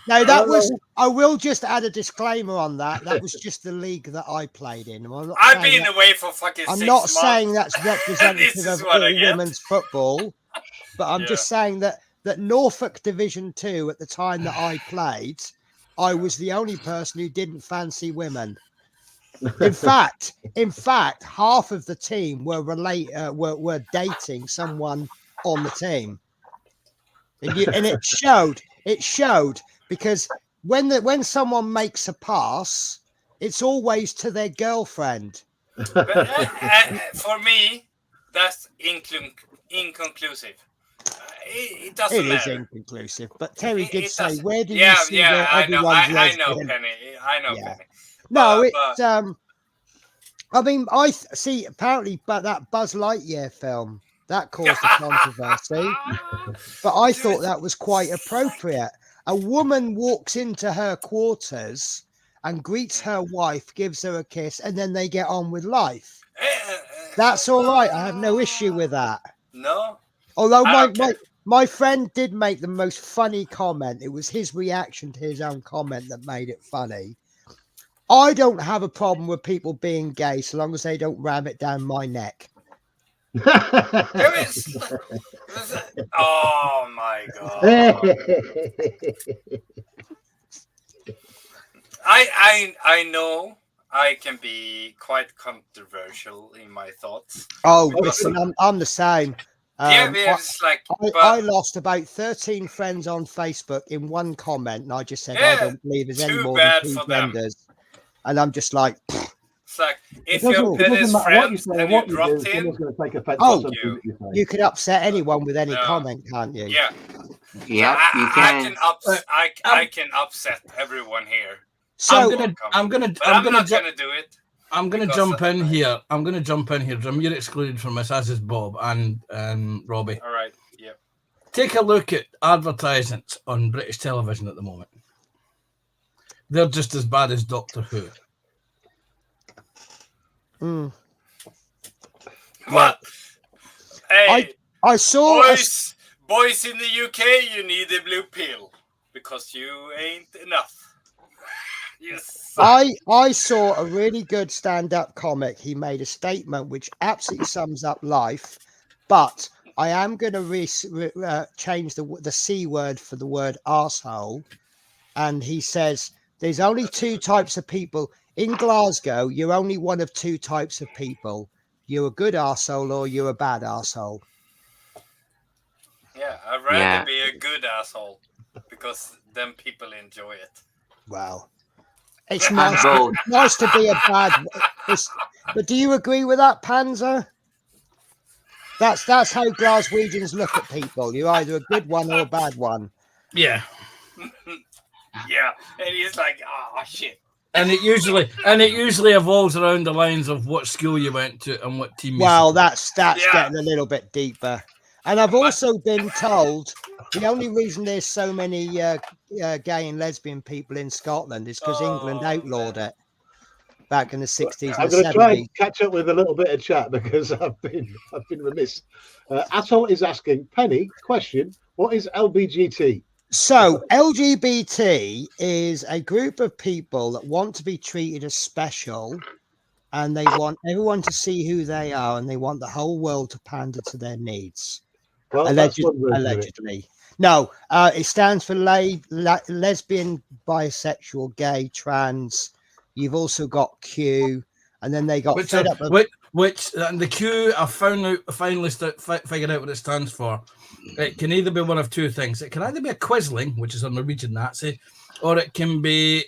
No, that was. I will just add a disclaimer on that. That was just the league that I played in. I'm not I've saying been that- away for fucking I'm 6 not months. saying that's representative This is of what all I get. women's football, but I'm just saying that Norfolk Division 2 at the time that I played, I was the only person who didn't fancy women. In fact, half of the team were dating someone on the team, and it showed. It showed because when someone makes a pass, it's always to their girlfriend. But, for me, that's inconclusive. It doesn't It is matter. inconclusive, but Terry It- did it say, doesn't- "Where do yeah, you see yeah, where I know, everyone's I know, lesbian?" Penny. I know, Yeah. Penny. No, But- it's I mean, see. Apparently, but that Buzz Lightyear film that caused a controversy, but I thought that was quite appropriate. A woman walks into her quarters and greets her wife, gives her a kiss, and then they get on with life. That's all right. I have no issue with that. No. Although I don't care. my friend did make the most funny comment. It was his reaction to his own comment that made it funny. I don't have a problem with people being gay so long as they don't ram it down my neck. Oh my god. I know I can be quite controversial in my thoughts. Oh, Because- listen, I'm the same. yeah, it's like I lost about 13 friends on Facebook in one comment, and I just said I Yeah, don't believe there's any too more bad than two for them. genders. And I'm just like, it's like if It you're doesn't Penny's matter what you friends say or and you what you do, dropped him, someone's going to take offense Oh, to something that you say. you could upset anyone with any No. comment, can't you? yeah, Yeah, you I can. can upset everyone here. So I'm gonna But I'm not ju- gonna do it. I'm going to Because jump in here. I'm going to jump in here, Jim. You're excluded from this, as is Bob and Robbie. All right. Yeah. Take a look at advertisements on British television at the moment. They're just as bad as Doctor Who. mm. What? Hey, I saw a boys in the UK, you need a blue pill because you ain't enough. Yes. I saw a really good stand-up comic. He made a statement which absolutely sums up life, but I am going to change the C word for the word arsehole. And he says there's only two types of people in Glasgow. You're only one of two types of people. You're a good arsehole or you're a bad arsehole. Yeah, I'd rather Yeah. be a good asshole because then people enjoy it. Wow. It's I'm nice, both. nice to be a bad. But do you agree with that, Panzer? That's how Glaswegians look at people. You're either a good one or a bad one. Yeah. Yeah, and he's like, oh shit. And it usually evolves around the lines of what school you went to and what team you Well, support. that's Yeah. getting a little bit deeper. And I've also been told The only reason there's so many gay and lesbian people in Scotland is because England outlawed it back in the 60s I'm and going to try 70s. and catch up with a little bit of chat because I've been remiss. Atoll is asking, Penny, question, what is LBGT? So LGBT is a group of people that want to be treated as special, and they want everyone to see who they are, and they want the whole world to pander to their needs. Well, Allegedly. No, it stands for lesbian, bisexual, gay, trans. You've also got Q, and then they got fed up. And the Q, I finally figured out what it stands for. It can either be one of two things. It can either be a quisling, which is a Norwegian Nazi, or it can be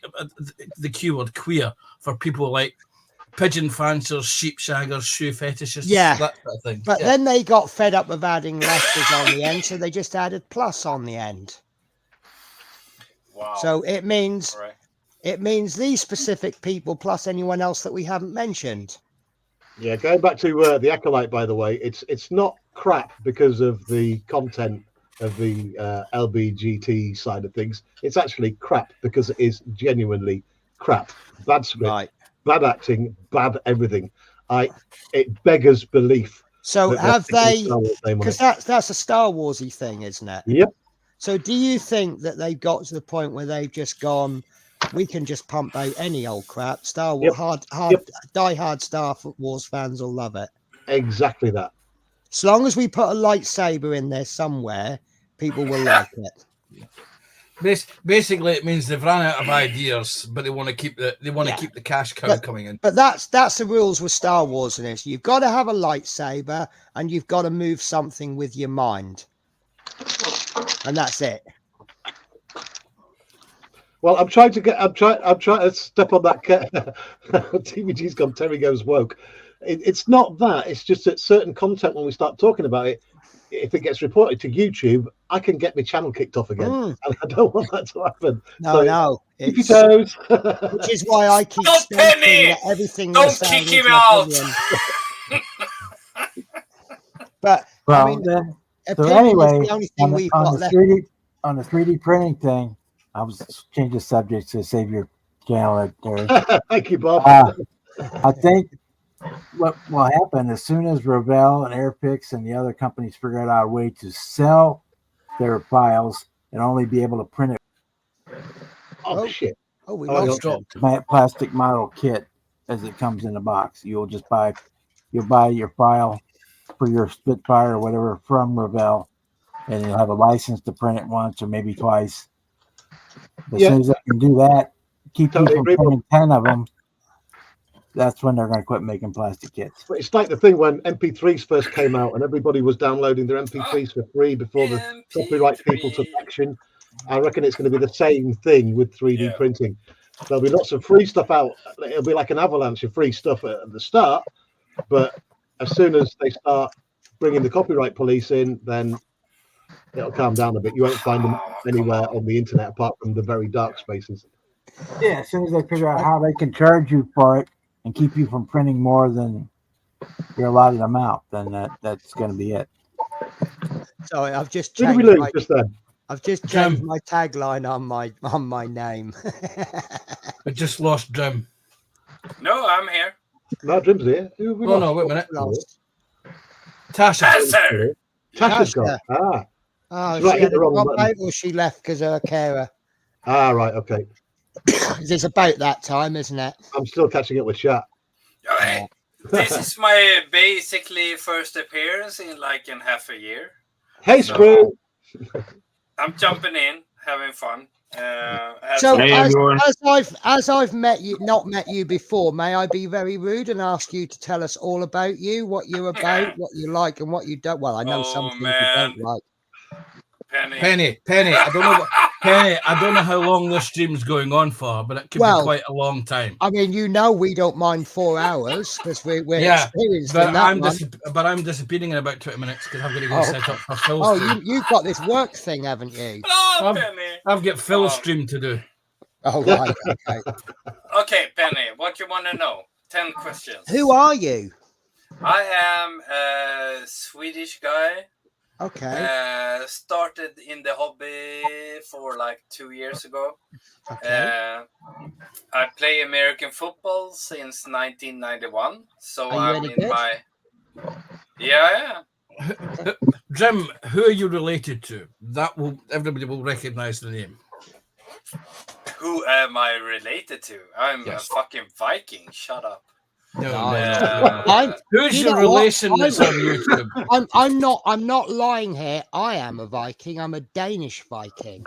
the Q word, queer, for people like pigeon fanciers, sheep shaggers, shoe fetishists, that sort of thing. But then they got fed up with adding letters on the end, so they just added plus on the end. Wow. So it means these specific people plus anyone else that we haven't mentioned. Yeah, going back to the Acolyte, by the way, it's not crap because of the content of the LBGT side of things. It's actually crap because it is genuinely crap. Bad script, bad acting, bad everything. It beggars belief. So have they? Because that's a Star Warsy thing, isn't it? Yep. So do you think that they've got to the point where they've just gone, we can just pump out any old crap? Star Wars, die-hard Star Wars fans will love it. Exactly that. As long as we put a lightsaber in there somewhere, people will like it. Basically, it means they've run out of ideas, but they want to keep the cash cow coming in. But that's the rules with Star Wars in this. You've got to have a lightsaber, and you've got to move something with your mind, and that's it. Well, I'm trying to step on that. TVG's gone. Terry goes woke. It's not that. It's just that certain content, when we start talking about it, if it gets reported to YouTube, I can get my channel kicked off again, and I don't want that to happen. No, keep your toes. Which is why I keep Penny! that everything. Don't kick him out. But well, I mean, so anyway, the only thing we've on got the left. 3D printing thing, I was change the subject to save your channel there. Thank you, Bob. I think what will happen as soon as Revell and Airpix and the other companies figure out a way to sell their files and only be able to print it. Oh shit! Oh, we lost it. Plastic model kit as it comes in the box. You'll buy your file for your Spitfire or whatever from Revell, and you'll have a license to print it once or maybe twice. As soon as they can do that, keep you from printing 10 of them. That's when they're going to quit making plastic kits. It's like the thing when MP3s first came out and everybody was downloading their MP3s for free before the copyright people took action. I reckon it's going to be the same thing with 3D printing. There'll be lots of free stuff out. It'll be like an avalanche of free stuff at the start, but as soon as they start bringing the copyright police in, then it'll calm down a bit. You won't find them anywhere on the internet apart from the very dark spaces. Yeah, as soon as they figure out how they can charge you for it and keep you from printing more than you're allotted amount, then that's going to be it. Sorry, I've just Who changed. did we lose just then? I've just changed my tagline on my name. I just lost Jim. No, I'm here. No, Jim's here. Who have we lost? No, wait a minute. Tasha. Tasha's gone. Ah. Oh, She's she hit the wrong dropped button. out or she left because of her carer. Ah, right, okay. It's about that time, isn't it? I'm still catching up with chat. Okay. This is my basically first appearance in half a year. Hey, Screw. I'm jumping in, having fun. So as I've met you, not met you before, may I be very rude and ask you to tell us all about you, what you're about, what you like and what you don't? Well, I know some things you don't like. Penny. I don't know. Penny, I don't know how long this stream's going on for, but it could be quite a long time. I mean, we don't mind 4 hours because we're experienced in that. But I'm disappearing in about 20 minutes because I've got to go set up for Phil's stream. You've got this work thing, haven't you? Oh, Penny. I've got Phil's stream to do. Oh, right. Okay. Okay, Penny, what you want to know? 10 questions. Who are you? I am a Swedish guy. Okay. Started in the hobby for like 2 years ago. Okay. I play American football since 1991. So Are you I'm any in good? my... Yeah. Jim, who are you related to? Everybody will recognize the name. Who am I related to? I'm Yes. a fucking Viking. Shut up. No. Who's your relation that's on YouTube? I'm not lying here. I am a Viking. I'm a Danish Viking.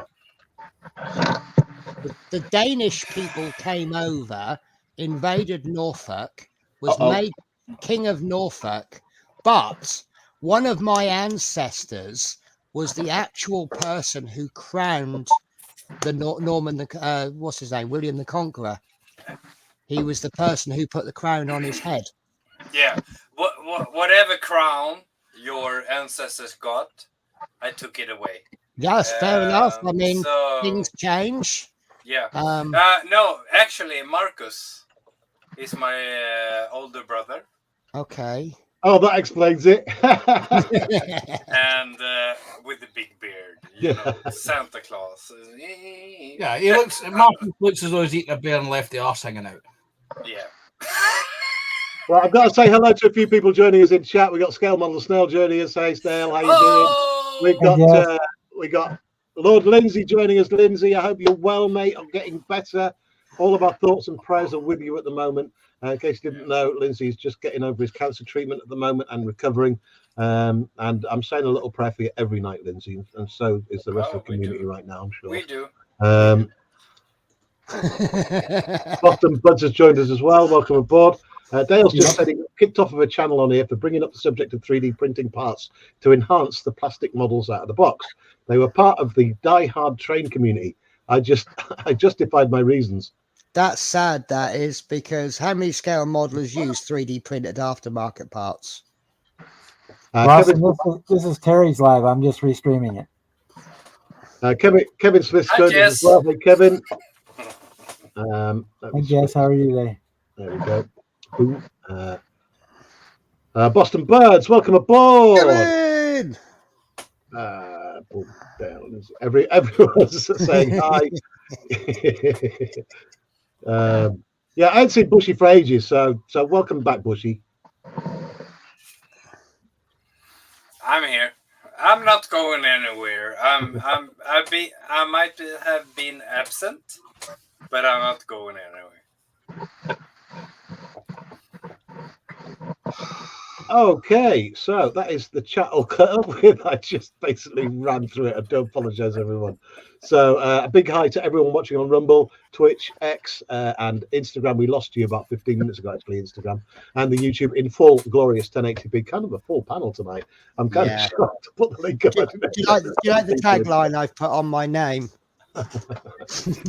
The Danish people came over, invaded Norfolk, was made king of Norfolk, but one of my ancestors was the actual person who crowned the Norman, what's his name, William the Conqueror. He was the person who put the crown on his head. Yeah. Whatever crown your ancestors got, I took it away. Yes, fair enough. I mean, so- things change. Yeah. Um, No, actually, Marcus is my older brother. Okay. Oh, that explains it. And with the big beard, you know, Santa Claus. Yeah, Martin looks as though he's eating a bear and left the arse hanging out. Yeah. Well, I've got to say hello to a few people joining us in chat. We got Scale Model Snail joining us. Hey, Snail, how you doing? We got Lord Lindsay joining us. Lindsay, I hope you're well, mate. I'm getting better. All of our thoughts and prayers are with you at the moment. In case you didn't know, Lindsay's just getting over his cancer treatment at the moment and recovering. And I'm saying a little prayer for you every night, Lindsay, and so is the rest of the community right now, I'm sure. We do. Boston Buds has joined us as well. Welcome aboard. Dale's just said he kicked off of a channel on here for bringing up the subject of 3D printing parts to enhance the plastic models out of the box. They were part of the Die Hard train community. I justified my reasons. That's sad, that is, because how many scale modelers use 3D printed aftermarket parts? This is Terry's live. I'm just restreaming it. Kevin Smith's joined us as well. Hey, Kevin. Hey, Jess, how are you today? There we go. Boom. Boston Birds, welcome aboard. Kevin! Boom, down. Everyone's saying hi. Yeah, I hadn't seen Bushy for ages, so welcome back, Bushy. I'm here. I'm not going anywhere. I might have been absent, but I'm not going anywhere. Okay, so that is the chat all cut up with. I just basically ran through it. I do apologize, everyone. So a big hi to everyone watching on Rumble, Twitch, X, and Instagram. We lost you about 15 minutes ago, actually, Instagram, and the YouTube in full glorious 1080p. Kind of a full panel tonight. I'm kind of shocked to put the link up. Do you like the tagline I've put on my name?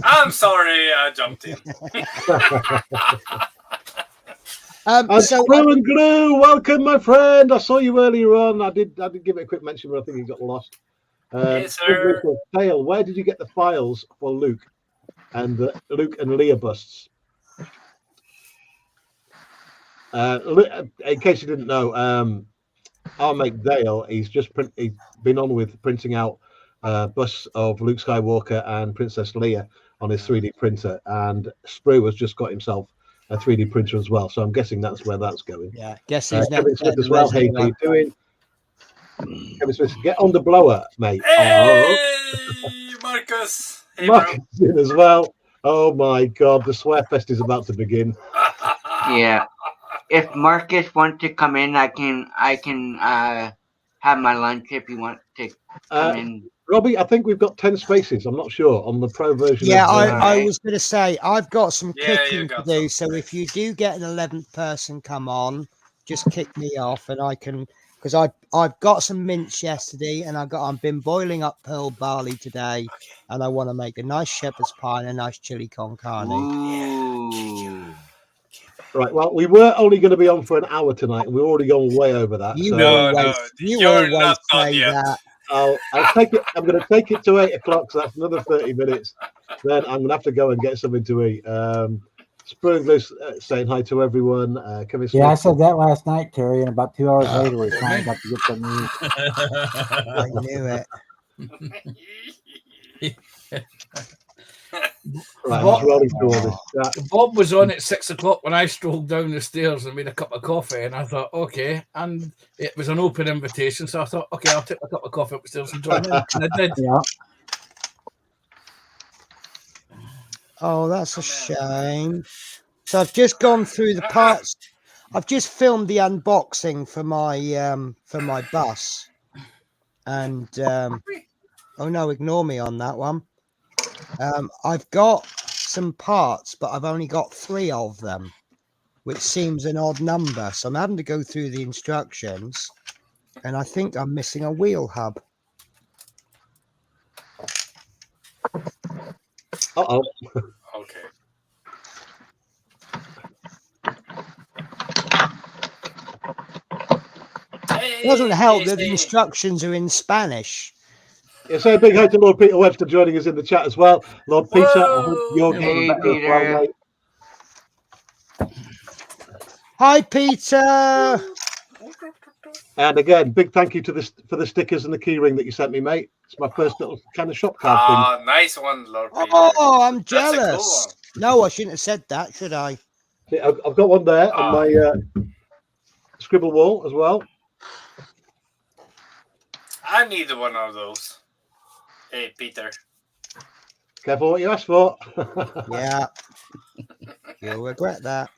I'm sorry, I jumped in. Glue and Glue, welcome, my friend. I saw you earlier on. I did give it a quick mention, but I think you got lost. Yes, sir. Dale, where did you get the files for Luke and the Luke and Leia busts? In case you didn't know, our mate Dale, he's been on with printing out busts of Luke Skywalker and Princess Leia on his 3D printer, and Sprue has just got himself a 3D printer as well, so I'm guessing that's where that's going. Yeah, guess who's Kevin next? Smith as well. Hey, how you doing? Kevin Smith, get on the blower, mate. Hey, Marcus. Hey, Marcus in as well. Oh my God, the swear fest is about to begin. Yeah. If Marcus wants to come in, I can have my lunch if you want to come in. Robbie, I think we've got 10 spaces. I'm not sure on the pro version. Yeah, I was going to say, I've got some Yeah, cooking to do. So if you do get an 11th person come on, just kick me off and I can, because I've got some mince yesterday and I've been boiling up pearl barley today and I want to make a nice shepherd's pie and a nice chili con carne. Ooh. Right, well, we were only going to be on for an hour tonight and we're already going way over that. You so. always not done say yet. that. I'll take it. I'm going to take it to 8 o'clock, so that's another 30 minutes. Then I'm going to have to go and get something to eat. Spurgler's saying hi to everyone. Kevin Smith. Yeah, I said that last night, Terry, and about 2 hours later, we finally got to get the news. I knew it. Right, I'm just rolling through all this chat. Bob was on at 6 o'clock when I strolled down the stairs and made a cup of coffee, and I thought, okay, and it was an open invitation, so I thought, okay, I'll take a cup of coffee upstairs and join in, and I did. Yeah. Oh, that's a shame. So I've just gone through the parts. I've just filmed the unboxing for my bus, and oh no, ignore me on that one. I've got some parts, but I've only got 3 of them, which seems an odd number. So I'm having to go through the instructions, and I think I'm missing a wheel hub. Uh-oh. Okay. It doesn't help that the instructions are in Spanish. Yeah, so a big hi to Lord Peter Webster joining us in the chat as well. Lord Peter, I hope you're getting better as well, mate. Hi, Peter. And again, big thank you to this for the stickers and the key ring that you sent me, mate. It's my first little kind of shop card Ah, nice one, Lord Peter. Oh, I'm That's a cool jealous. one. No, I shouldn't have said that, should I? thing. I've got one there on my scribble wall as well. I need one of those. Hey, Peter. Careful what you ask for. Yeah. You'll regret that.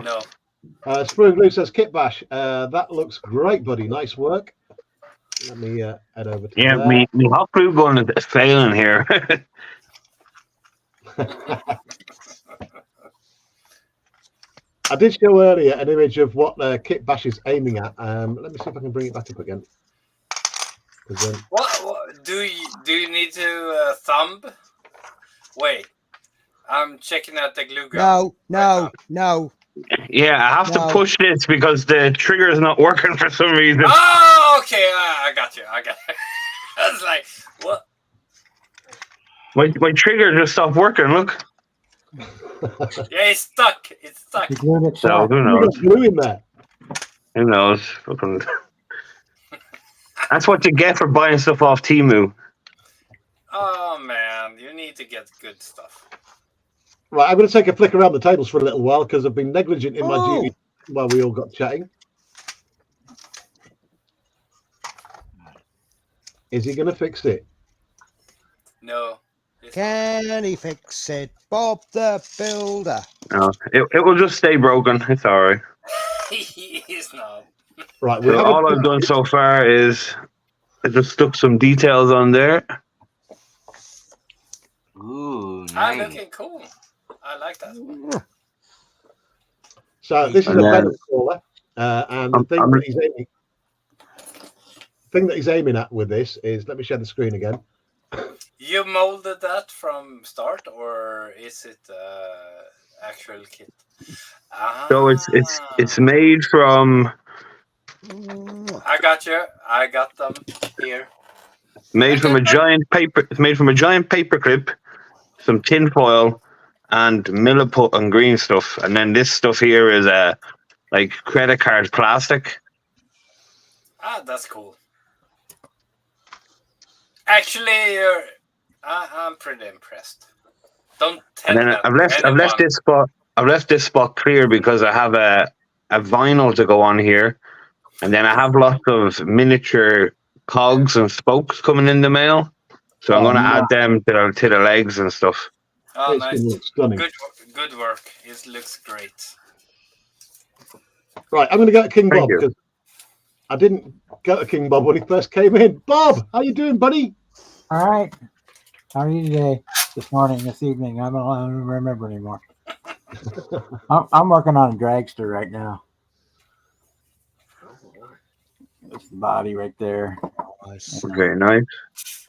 No. Spring Blue says, Kit Bash, that looks great, buddy. Nice work. Let me head over to Yeah, there. me hot glue gun is failing here. I did show earlier an image of what Kit Bash is aiming at. Let me see if I can bring it back up again. What do you need to thumb? Wait, I'm checking out the glue gun. No. Yeah, I have to push this because the trigger is not working for some reason. Oh, okay. I got you. I was like, what? My trigger just stopped working. Look. Yeah, it's stuck. It's stuck. So who knows? Glue in there. Who knows? Fucking- That's what you get for buying stuff off Temu. Oh man, you need to get good stuff. Right, I'm going to take a flick around the tables for a little while because I've been negligent in my duty while we all got chatting. Is he going to fix it? No. Can he fix it? Bob the Builder. No, it will just stay broken. It's all right. He's not. Right. So all I've done so far is I just stuck some details on there. Ooh, Ah, nice. looking cool. I like that one. So this is a pedal caller, and the thing that he's aiming at with this is, let me share the screen again. You molded that from start, or is it actual kit? So it's made from I got you. I got them here. made from a giant paper. It's made from a giant paper clip, some tin foil, and milliput and green stuff. And then this stuff here is like credit card plastic. Ah, that's cool. Actually, I'm pretty impressed. Don't tell And then that I've left this spot. I've left this spot clear because I have a vinyl to go on here, and then I have lots of miniature cogs and spokes coming in the mail. So I'm going to add them to the legs and stuff. Oh, It's nice. gonna look stunning. Good work. It looks great. Right, I'm going to go to King Thank Bob you. because I didn't go to King Bob when he first came in. Bob, how you doing, buddy? All right. How are you today? This morning, this evening? I don't remember anymore. I'm working on a dragster right now. There's the body right there. Very nice.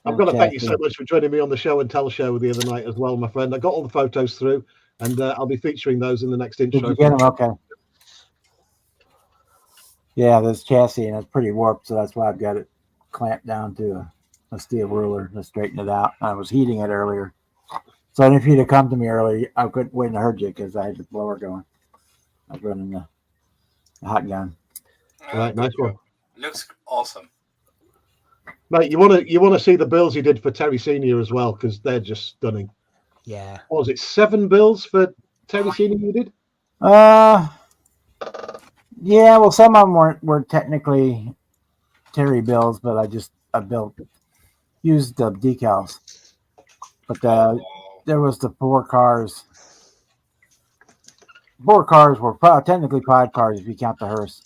I've got to thank you so much for joining me on the show and tell show the other night as well, my friend. I got all the photos through, and I'll be featuring those in the next Did intro. you get them? Okay. Yeah, this chassis, and it's pretty warped, so that's why I've got it clamped down to a steel ruler to straighten it out. I was heating it earlier. So if you'd have come to me earlier, I wouldn't have heard you because I had the blower going. I was running the hot gun. Right, nice one. Looks awesome. Mate, you want to see the bills he did for Terry Senior as well, because they're just stunning. Yeah. What was it 7 bills for Terry Senior you did? Yeah, well, some of them weren't technically Terry bills, but I used the decals. But there was the 4 cars. 4 cars were technically 5 cars if you count the hearse.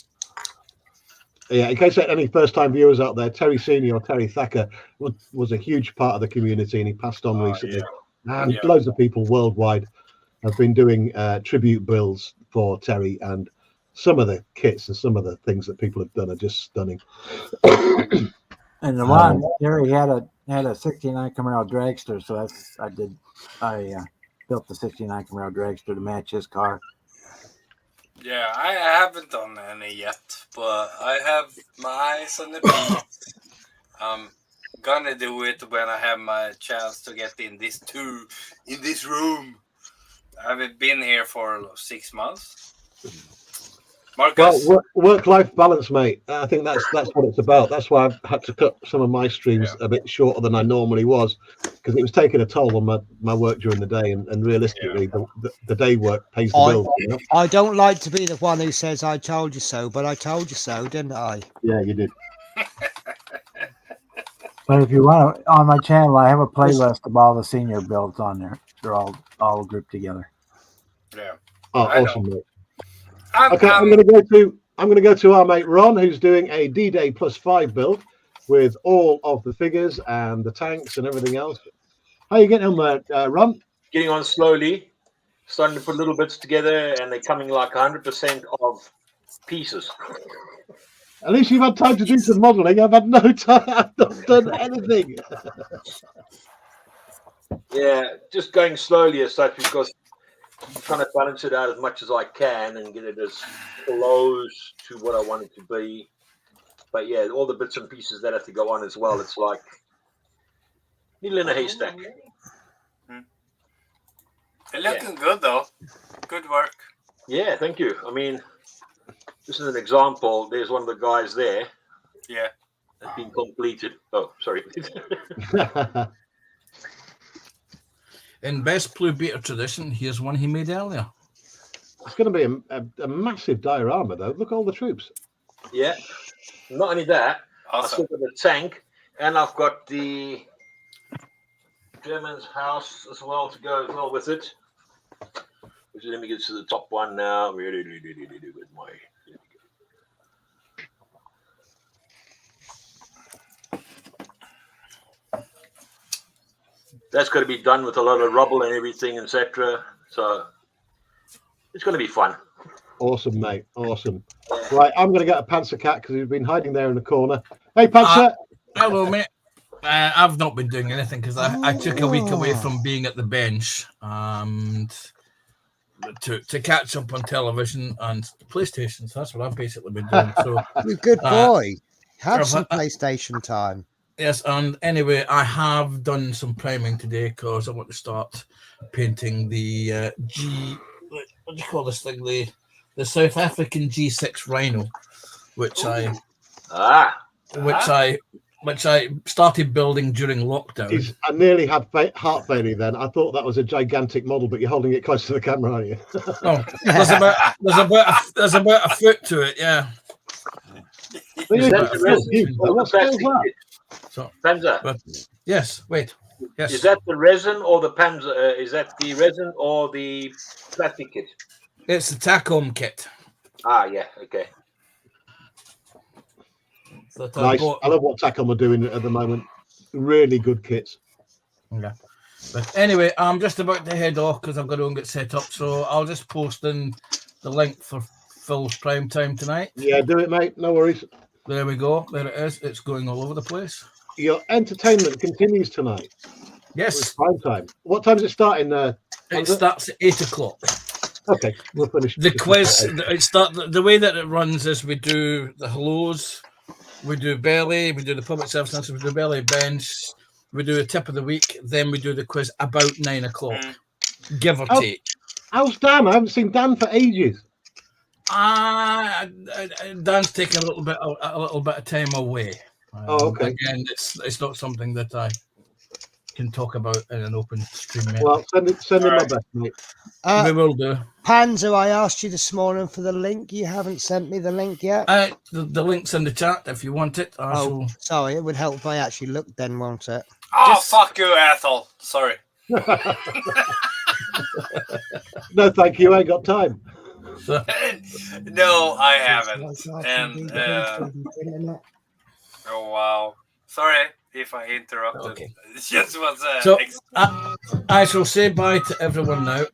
Yeah, in case there are any first-time viewers out there, Terry Senior or Terry Thacker was a huge part of the community, and he passed on recently. Yeah. And loads of people worldwide have been doing tribute builds for Terry, and some of the kits and some of the things that people have done are just stunning. And the one Terry had a 69 Camaro dragster, so I built the 69 Camaro dragster to match his car. Yeah, I haven't done any yet, but I have my eyes on the beat. I'm gonna do it when I have my chance to get in this room. I haven't been here for 6 months. Marcus? Well, work-life balance, mate. I think that's what it's about. That's why I've had to cut some of my streams a bit shorter than I normally was, because it was taking a toll on my work during the day, and realistically, the day work pays the bills. You know? I don't like to be the one who says I told you so, but I told you so, didn't I? Yeah, you did. But if you want to, on my channel, I have a playlist of all the senior builds on there. They're all grouped together. Yeah. Oh, awesome, mate. I'm going to go to our mate Ron, who's doing a D-Day +5 build with all of the figures and the tanks and everything else. How are you getting on there, Ron? Getting on slowly, starting to put little bits together, and they're coming like 100% of pieces. At least you've had time to do some modelling. I've had no time. I've not done anything. Yeah, just going slowly as such, because I'm trying to balance it out as much as I can and get it as close to what I want it to be. But yeah, all the bits and pieces that have to go on as well. It's like needle in a haystack. They're looking good though. Good work. Yeah, thank you. I mean, this is an example. There's one of the guys there. Yeah. That's been completed. Oh, sorry. In best Blue Beater tradition, here's one he made earlier. It's going to be a massive diorama, though. Look at all the troops. Yeah. Not only that, Awesome. I've still got the tank, and I've got the German's house as well to go as well with it. Which, let me get to the top one now. With my... That's got to be done with a lot of rubble and everything, etc. So it's going to be fun. Awesome, mate. Awesome. Right, I'm going to get a Panzer Cat because he's been hiding there in the corner. Hey, Panzer. Hello, mate. I've not been doing anything because I took a week away from being at the bench and to catch up on television and PlayStation. So that's what I've basically been doing. So good boy. Have some PlayStation time. Yes, and anyway, I have done some priming today because I want to start painting the what do you call this thing? The South African G6 Rhino, which I started building during lockdown. I nearly had heart failure then. I thought that was a gigantic model, but you're holding it close to the camera, aren't you? Oh, there's about a foot to it, yeah. So, Panzer. Yes, wait. Yes. Is that the resin or the Panzer? Is that the resin or the plastic kit? It's the Tacom kit. Ah, yeah, okay. So nice. I love what Tacom are doing at the moment. Really good kits. Yeah. But anyway, I'm just about to head off because I've got to go and get set up. So I'll just post in the link for Phil's prime time tonight. Yeah, do it, mate. No worries. There we go. There it is. It's going all over the place. Your entertainment continues tonight. Yes. It's prime time. What time is it starting? It starts at 8 o'clock. Okay, we'll finish. The quiz. The way that it runs is we do the hellos, we do belly, we do the public service announcement, we do belly bench, we do a tip of the week, then we do the quiz about 9 o'clock, give or Oh. take. How's Dan? I haven't seen Dan for ages. Dan's taking a little bit of time away. Oh, okay. Again, it's not something that I can talk about in an open stream. Yet. Well, send him my best, mate. We will do. Panzer, I asked you this morning for the link. You haven't sent me the link yet. The link's in the chat if you want it. Sorry, it would help if I actually looked then, won't it? Oh, fuck you, Ethel. Sorry. No, thank you. I ain't got time. No, I haven't. And oh wow, sorry if I interrupted. Okay. It just was. I shall say bye to everyone now.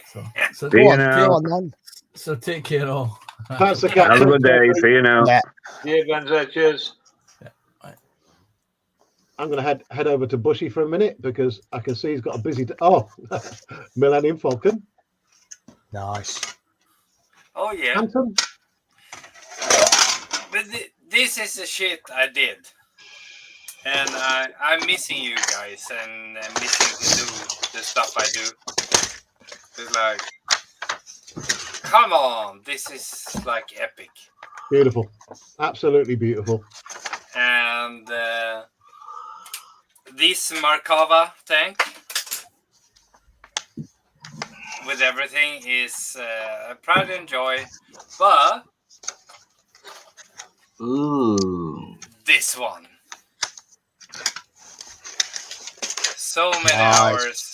So See you now. Go on, then. So take care all. That's the cat. Have a good day. See you now. Yeah. Yeah, Gonzo, cheers. I'm going to head over to Bushy for a minute because I can see he's got a busy. Millennium Falcon. Nice. Oh yeah. Handsome. But this is the shit I did, and I'm missing you guys and missing to do the stuff I do. It's like, come on, this is like epic. Beautiful. Absolutely beautiful. And this Markova tank with everything is a pride and joy, but Ooh. this one, so many Nice. hours.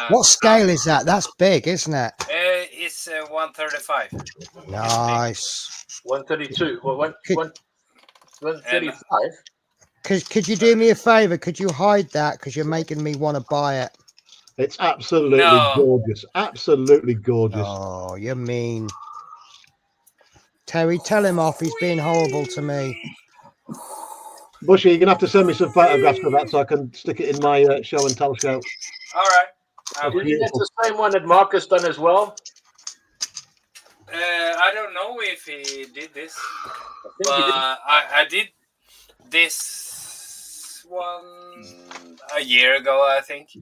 What scale is that? That's big, isn't it? It's 135. Nice. 132. Well, 135. Could you do me a favor? Could you hide that? Because you're making me want to buy it. It's absolutely No. gorgeous. Absolutely gorgeous. Oh, you mean. Terry, tell him off. He's being horrible to me. Bushy, you're going to have to send me some photographs for that so I can stick it in my show and tell show. All right. Did you get the same one that Marcus done as well? I don't know if he did this, I think he did. I did this one a year ago, I think,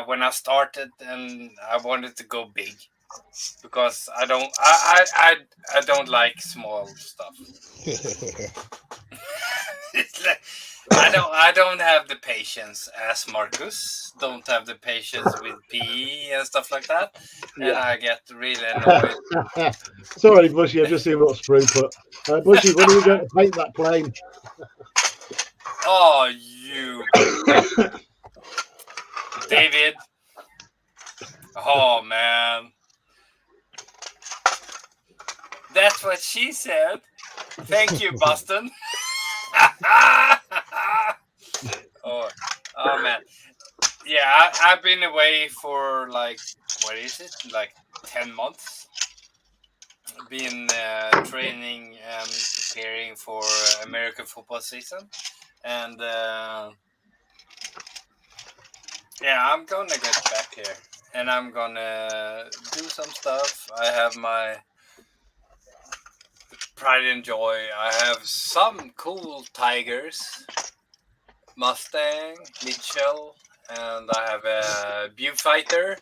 when I started, and I wanted to go big because I don't like small stuff. It's like, I don't have the patience as Marcus. Don't have the patience with PE and stuff like that, and I get really annoyed. Sorry, Bushy, I've just seen what Sprue put. Bushy, when are you going to paint that plane? Oh, you, David. Oh man, that's what she said. Thank you, Boston. oh man, yeah, I've been away for like, what is it, like 10 months. Been training and preparing for American football season, and yeah, I'm gonna get back here, and I'm gonna do some stuff. I have my pride and joy. I have some cool Tigers, Mustang, Mitchell, and I have a Viewfighter.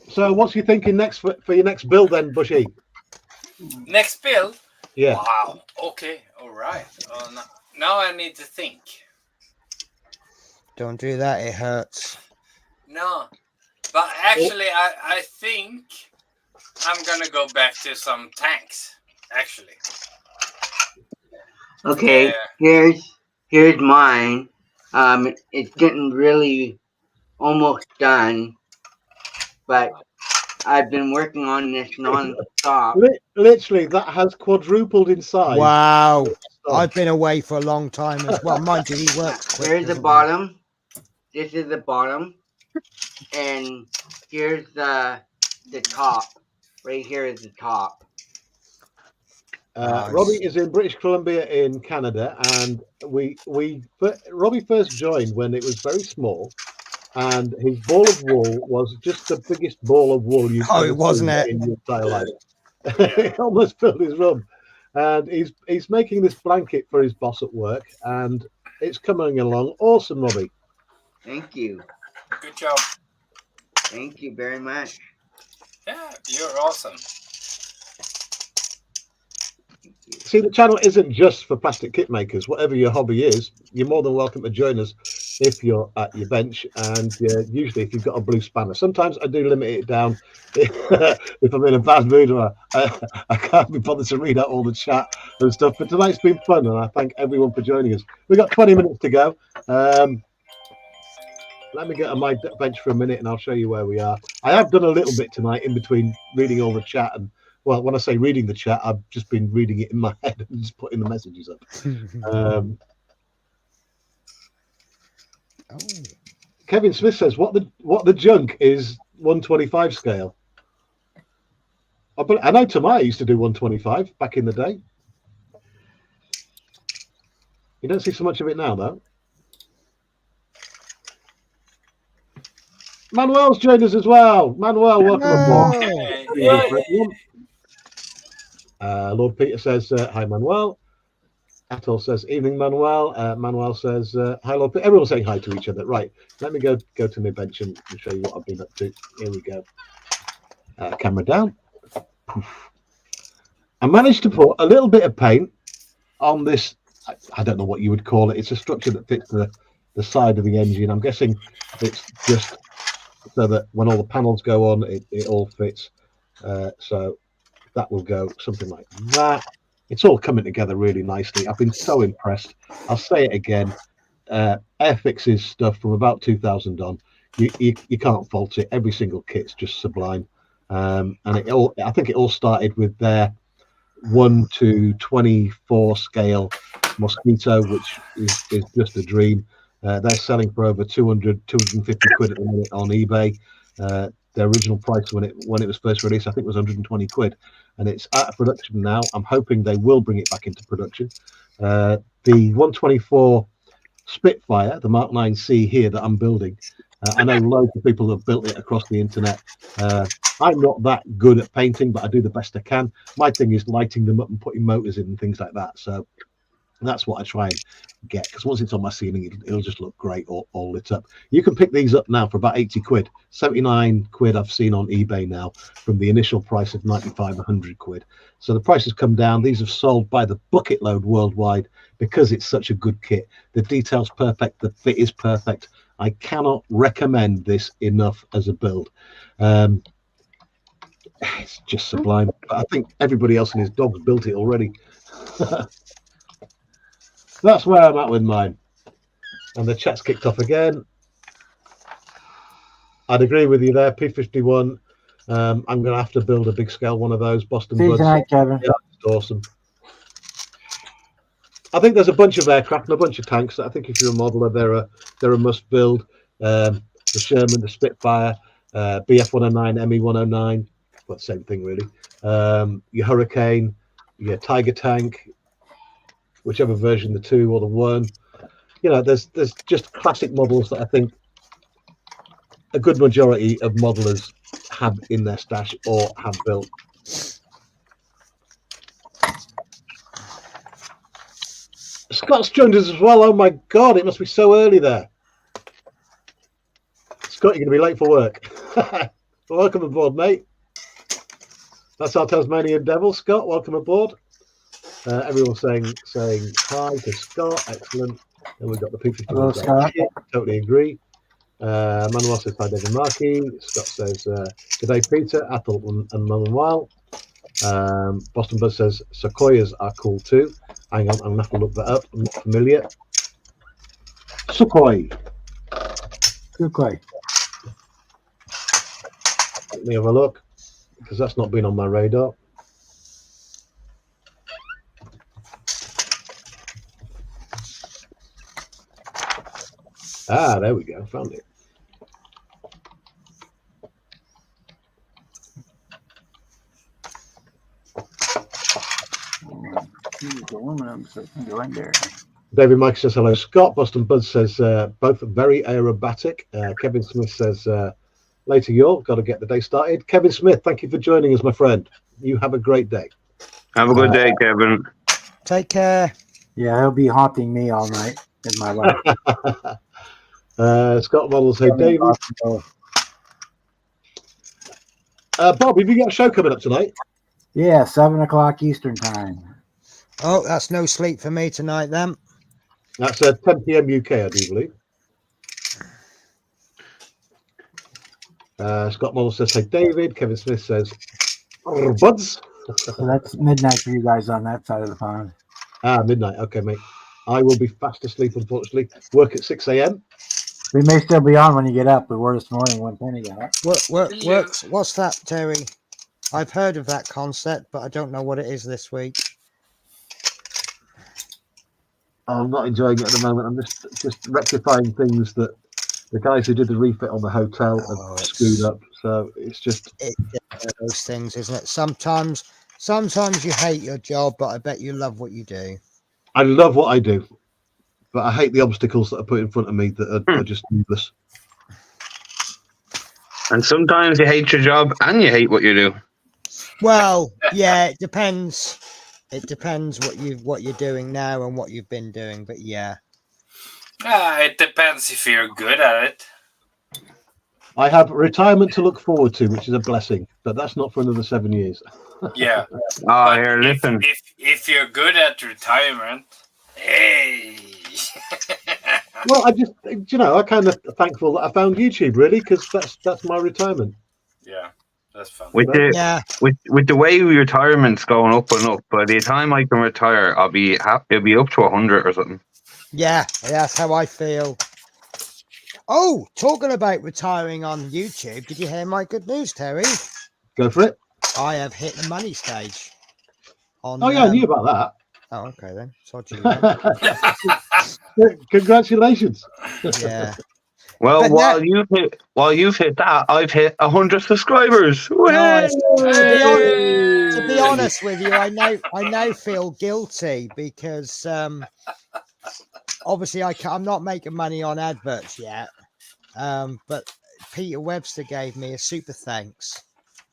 So what's you thinking next for your next build then, Bushy? Next build? Yeah. Wow. Okay. All right. Now I need to think. Don't do that. It hurts. No. But actually, I think I'm going to go back to some tanks, actually. Okay, here's mine. It's getting really almost done, but I've been working on this non-stop. Literally, that has quadrupled in size. Wow. I've been away for a long time as well. Mind you, he works quick. Here's the doesn't he? bottom. This is the bottom. And here's the top. Right here is the top. Nice. Robbie is in British Columbia in Canada, and Robbie first joined when it was very small, and his ball of wool was just the biggest ball of wool you've Oh, ever wasn't seen it? in your entire life. It almost filled his room. and he's making this blanket for his boss at work, and it's coming along awesome, Robbie. Thank you. Good job. Thank you very much. Yeah, you're awesome. See, the channel isn't just for plastic kit makers. Whatever your hobby is, you're more than welcome to join us if you're at your bench, and usually if you've got a blue spanner. Sometimes I do limit it down if I'm in a bad mood or I can't be bothered to read out all the chat and stuff. But tonight's been fun, and I thank everyone for joining us. We've got 20 minutes to go. Let me get on my bench for a minute and I'll show you where we are. I have done a little bit tonight in between reading all the chat, and well, when I say reading the chat, I've just been reading it in my head and just putting the messages up. Kevin Smith says, what the junk is 125 scale. I know Tamaya used to do 125 back in the day. You don't see so much of it now, though. Manuel's joined us as well. Manuel, welcome aboard. Lord Peter says, hi, Manuel. Atul says, evening, Manuel. Manuel says, hi, Lord Peter. Everyone's saying hi to each other. Right, let me go to my bench and show you what I've been up to. Here we go. Camera down. I managed to put a little bit of paint on this. I don't know what you would call it. It's a structure that fits the side of the engine. I'm guessing it's just so that when all the panels go on, it all fits. So that will go something like that. It's all coming together really nicely. I've been so impressed. I'll say it again. Airfix's stuff from about 2000 on, you can't fault it. Every single kit's just sublime. And I think it all started with their 1:24 scale Mosquito, which is just a dream. They're selling for over 250 quid at the minute on eBay. Their original price when it was first released, I think, was 120 quid, and it's out of production now. I'm hoping they will bring it back into production. The 124 Spitfire, the Mark 9C here that I'm building, I know loads of people have built it across the internet. I'm not that good at painting, but I do the best I can. My thing is lighting them up and putting motors in and things like that. So that's what I try and get, because once it's on my ceiling, it'll just look great all lit up. You can pick these up now for about 80 quid. 79 quid I've seen on eBay now from the initial price of 95, 100 quid. So the price has come down. These have sold by the bucket load worldwide because it's such a good kit. The detail's perfect. The fit is perfect. I cannot recommend this enough as a build. It's just sublime. But I think everybody else and his dog's built it already. That's where I'm at with mine. And the chat's kicked off again. I'd agree with you there. P51. I'm going to have to build a big scale one of those. Boston See you Buds. tonight, Kevin. Yeah, it's awesome. I think there's a bunch of aircraft and a bunch of tanks that I think if you're a modeler, they're a must build. The Sherman, the Spitfire, BF-109, ME-109. Well, same thing really. Your Hurricane, your Tiger tank, whichever version, the 2 or the 1. You know, there's just classic models that I think a good majority of modelers have in their stash or have built. Scott's joined us as well. Oh my God, it must be so early there. Scott, you're going to be late for work. Welcome aboard, mate. That's our Tasmanian Devil. Scott, welcome aboard. Everyone's saying hi to Scott. Excellent. And we've got the picture. Hello, Scott. Totally agree. Manuel says hi, David Markey. Scott says good day, Peter, Athel, and Manuel. Boston Buzz says Sequoias are cool too. Hang on, I'm gonna have to look that up. I'm not familiar. Sukhoi. Let me have a look, because that's not been on my radar. Ah, there we go. Found it. Aluminum, so it can go in there. David Mike says hello. Scott. Boston Buzz says both very aerobatic. Kevin Smith says later, you're got to get the day started. Kevin Smith, thank you for joining us, my friend. You have a great day. Have a good day, Kevin. Take care. Yeah, he'll be haunting me all night in my life. Scott Model said, David. Bob, have you got a show coming up tonight? Yeah, 7:00 Eastern time. Oh, that's no sleep for me tonight then. That's 10 p.m. UK, I do believe. Scott Model says, hey, David. Kevin Smith says, buds. So that's midnight for you guys on that side of the pond. Midnight. Okay, mate. I will be fast asleep, unfortunately. Work at 6 a.m. We may still be on when you get up. We were this morning when Penny got up. Works. What's that, Terry? I've heard of that concept, but I don't know what it is this week. I'm not enjoying it at the moment. I'm just rectifying things that the guys who did the refit on the hotel have screwed up. So it's those things, isn't it? Sometimes you hate your job, but I bet you love what you do. I love what I do, but I hate the obstacles that are put in front of me that are just needless. And sometimes you hate your job and you hate what you do. Well, yeah, it depends. It depends what you're doing now and what you've been doing, but yeah. It depends if you're good at it. I have retirement to look forward to, which is a blessing, but that's not for another 7 years. Yeah. Here, listen. If you're good at retirement, hey. Well, I kind of thankful that I found YouTube, really, because that's my retirement. Yeah, that's fun. With the way retirement's going up and up, by the time I can retire, it'll be up to 100 or something. Yeah, that's how I feel. Oh, talking about retiring on YouTube, did you hear my good news, Terry? Go for it. I have hit the money stage. I knew about that. Oh, okay then. So congratulations. Yeah. Well, while you've hit that, I've hit 100 subscribers. Nice. To be honest with you, I now feel guilty because obviously I'm not making money on adverts yet. But Peter Webster gave me a super thanks,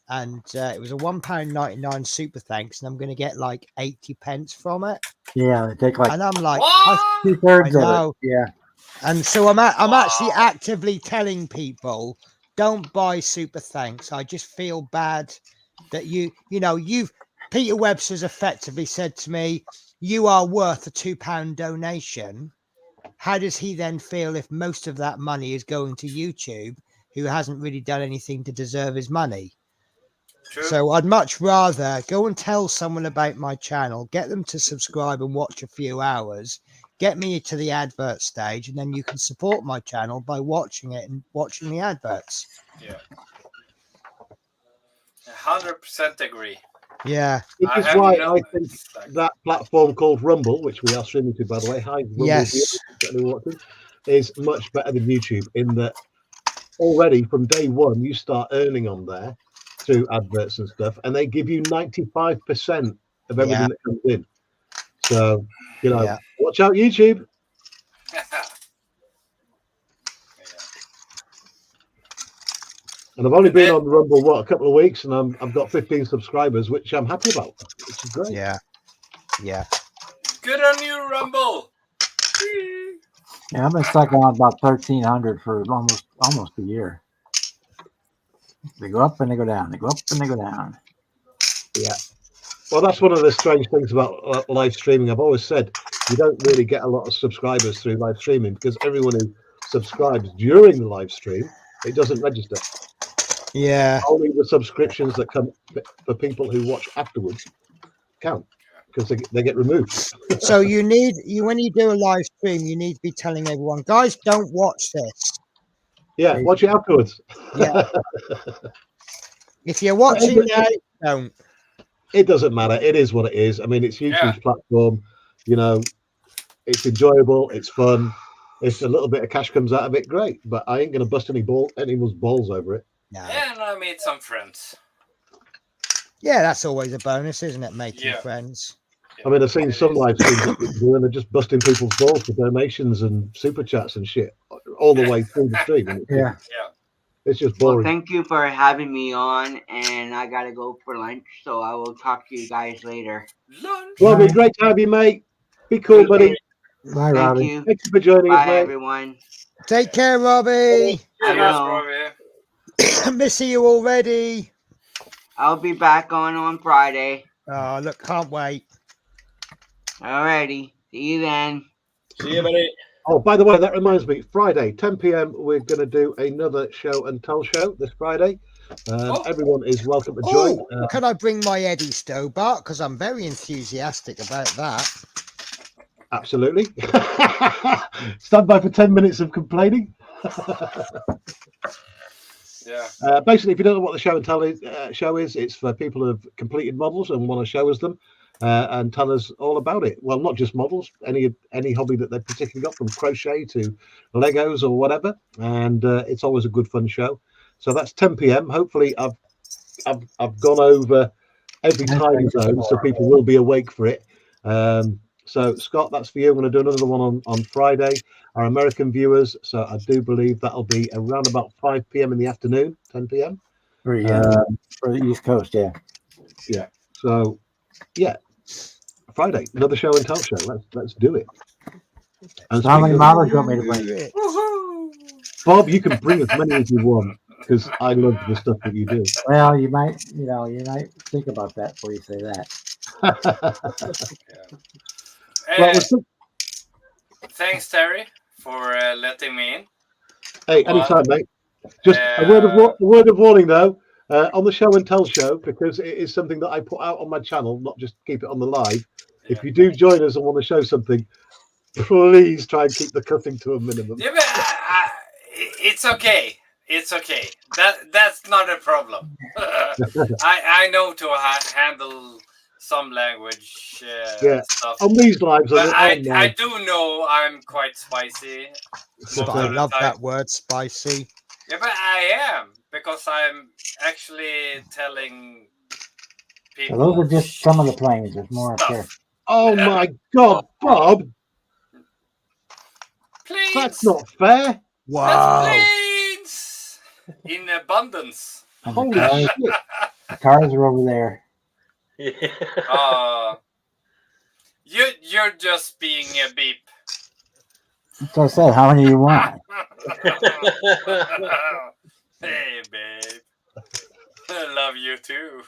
and it was a £1.99 super thanks, and I'm going to get like 80 pence from it. Yeah, they take like, and I'm like, 2/3 of it. Yeah. And so I'm actually actively telling people, don't buy super thanks. I just feel bad that Peter Webster's effectively said to me, you are worth a £2 donation. How does he then feel if most of that money is going to YouTube, who hasn't really done anything to deserve his money? True. So I'd much rather go and tell someone about my channel, get them to subscribe and watch a few hours, get me to the advert stage, and then you can support my channel by watching it and watching the adverts. Yeah. 100% agree. Yeah. Which is why I think that platform called Rumble, which we are streaming to, by the way, hi, Rumble, yes, is much better than YouTube in that already from day one you start earning on there through adverts and stuff, and they give you 95% of everything that comes in. So, watch out, YouTube. And I've only been on the Rumble, a couple of weeks, and I've got 15 subscribers, which I'm happy about, which is great. Yeah. Good on you, Rumble. Yeah, I've been stuck on about 1,300 for almost a year. They go up and they go down. They go up and they go down. Yeah. Well, that's one of the strange things about live streaming. I've always said you don't really get a lot of subscribers through live streaming because everyone who subscribes during the live stream, it doesn't register. Yeah. Only the subscriptions that come for people who watch afterwards count because they get removed. So when you do a live stream, you need to be telling everyone, guys, don't watch this. Yeah, watch it afterwards. Yeah. If you're watching now, don't. It doesn't matter. It is what it is. I mean, it's YouTube's platform. It's enjoyable. It's fun. If a little bit of cash comes out of it, great. But I ain't going to bust anyone's balls over it. No. And I made some friends. Yeah, that's always a bonus, isn't it? Making friends. I mean, I've seen some live streams that people do, and they're just busting people's balls for donations and super chats and shit all the way through the stream. It's just Well, boring. thank you for having me on, and I gotta go for lunch, so I will talk to you guys later. Lunch. Robbie, great to have you, mate. Be cool, buddy. Bye, Thank Robbie. you. Thank you for joining us, Bye, mate. everyone. Take care, Robbie. I Cheers, will. Robbie. Missing you already. I'll be back on Friday. Oh, look, can't wait. Alrighty. See you then. See you, buddy. Oh, by the way, that reminds me, Friday, 10 p.m., we're going to do another show and tell show this Friday. Everyone is welcome to join. Oh, can I bring my Eddie Stobart? Because I'm very enthusiastic about that. Absolutely. Stand by for 10 minutes of complaining. Yeah. Basically, if you don't know what the show and tell show is, it's for people who have completed models and want to show us them and tell us all about it. Well, not just models, any hobby that they've particularly got, from crochet to Legos or whatever. And it's always a good fun show. So that's 10 p.m. Hopefully, I've gone over every time zone, so people will be awake for it. So Scott, that's for you. I'm going to do another one on Friday. Our American viewers, so I do believe that'll be around about 5 p.m. in the afternoon, 10 p.m. For the East Coast, yeah. Yeah. So, yeah, Friday, another show and tell show. Let's do it. And How many speaking of- models do you want me to bring? Woohoo! Bob, you can bring as many as you want because I love the stuff that you do. Well, you might think about that before you say that. Well, let's- Thanks, Terry, for letting me in. hey, anytime, mate. Just a word of warning, though, on the show and tell show, because it is something that I put out on my channel, not just keep it on the live. If you do join us and want to show something, please try and keep the cussing to a minimum. Yeah, but it's okay. It's okay. That's not a problem. I know to handle some language stuff. On these lives, But I I do know I'm quite spicy. I love that word, spicy. Yeah, but I am, because I'm actually telling people. Well, those are just some of the planes. There's more up there. Oh my God, Bob! Planes! That's not fair. Wow. Planes! In abundance. And Holy the shit! cars are over there. You're just being a beep. So I said, how many do you want? Hey, babe. I love you too.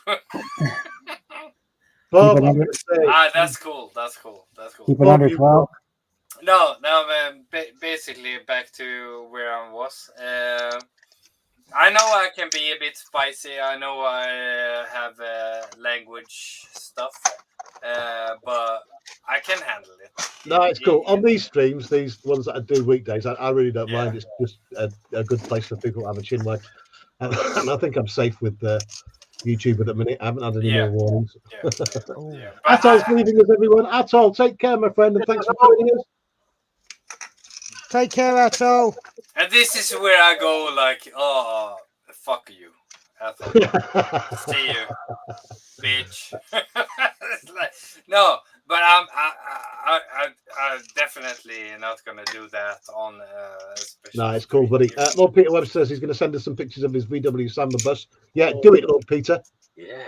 Bob, Keep it I'm under- gonna say, That's cool. That's cool. That's cool. Keep it Bob, under you- 12. No, man. Basically, back to where I was. I know I can be a bit spicy. I know I have language stuff, but I can handle it. no, it's cool. On these streams, these ones that I do weekdays, I really don't mind. It's just a good place for people to have a chin wag. And I think I'm safe with YouTube at the minute. I haven't had any more warnings. Yeah. Atol's leaving us, everyone. Atol, take care, my friend, and thanks for joining us. Take care, Atol. And this is where I go like, oh, fuck you. See you, bitch. It's like, no, but I'm definitely not gonna do that on. No, it's cool, buddy. Lord Peter Webb says he's going to send us some pictures of his VW Samba bus. Yeah, do it, Lord Peter. Yeah.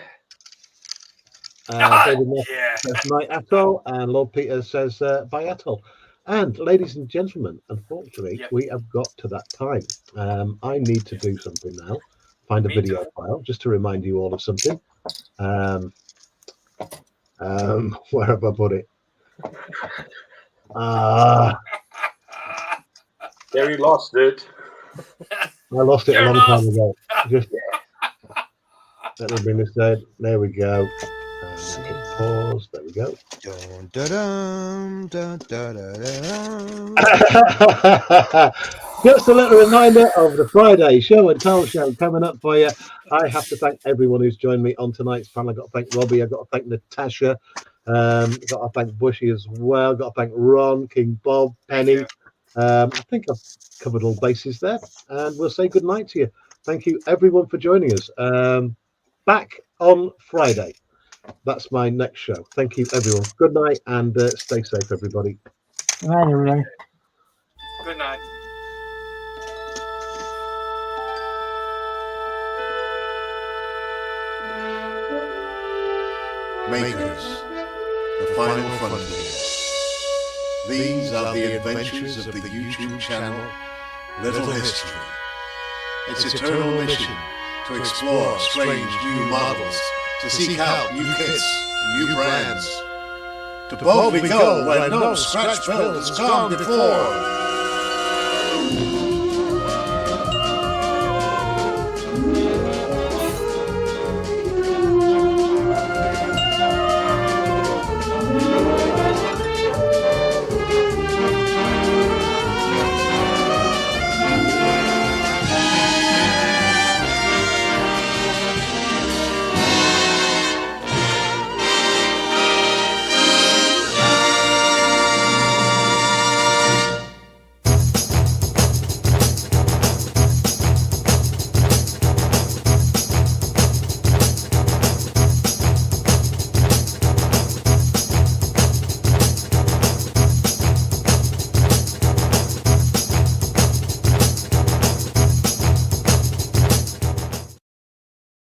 David Moss says night Atol, and Lord Peter says bye Atol. And ladies and gentlemen, unfortunately, we have got to that time. I need to do something now. Find a video file just to remind you all of something. Where have I put it? Terry lost it. I lost it a long time ago. Just let me bring this down. There we go. Hit pause. There we go. Dun, dun, dun, dun, dun, dun. Just a little reminder of the Friday show and tell show coming up for you. I have to thank everyone who's joined me on tonight's panel. I've got to thank Robbie. I've got to thank Natasha. Got to thank Bushy as well. Got to thank Ron, King Bob, Penny. I think I've covered all bases there. And we'll say good night to you. Thank you, everyone, for joining us. Back on Friday. That's my next show. Thank you, everyone. Good night and stay safe, everybody. Good night, everybody. Good night. Makers, the final frontier. These are the adventures of the YouTube channel Little History. Its eternal mission to explore strange new models, to seek out new kits and new brands, to boldly go where no scratch build has gone before.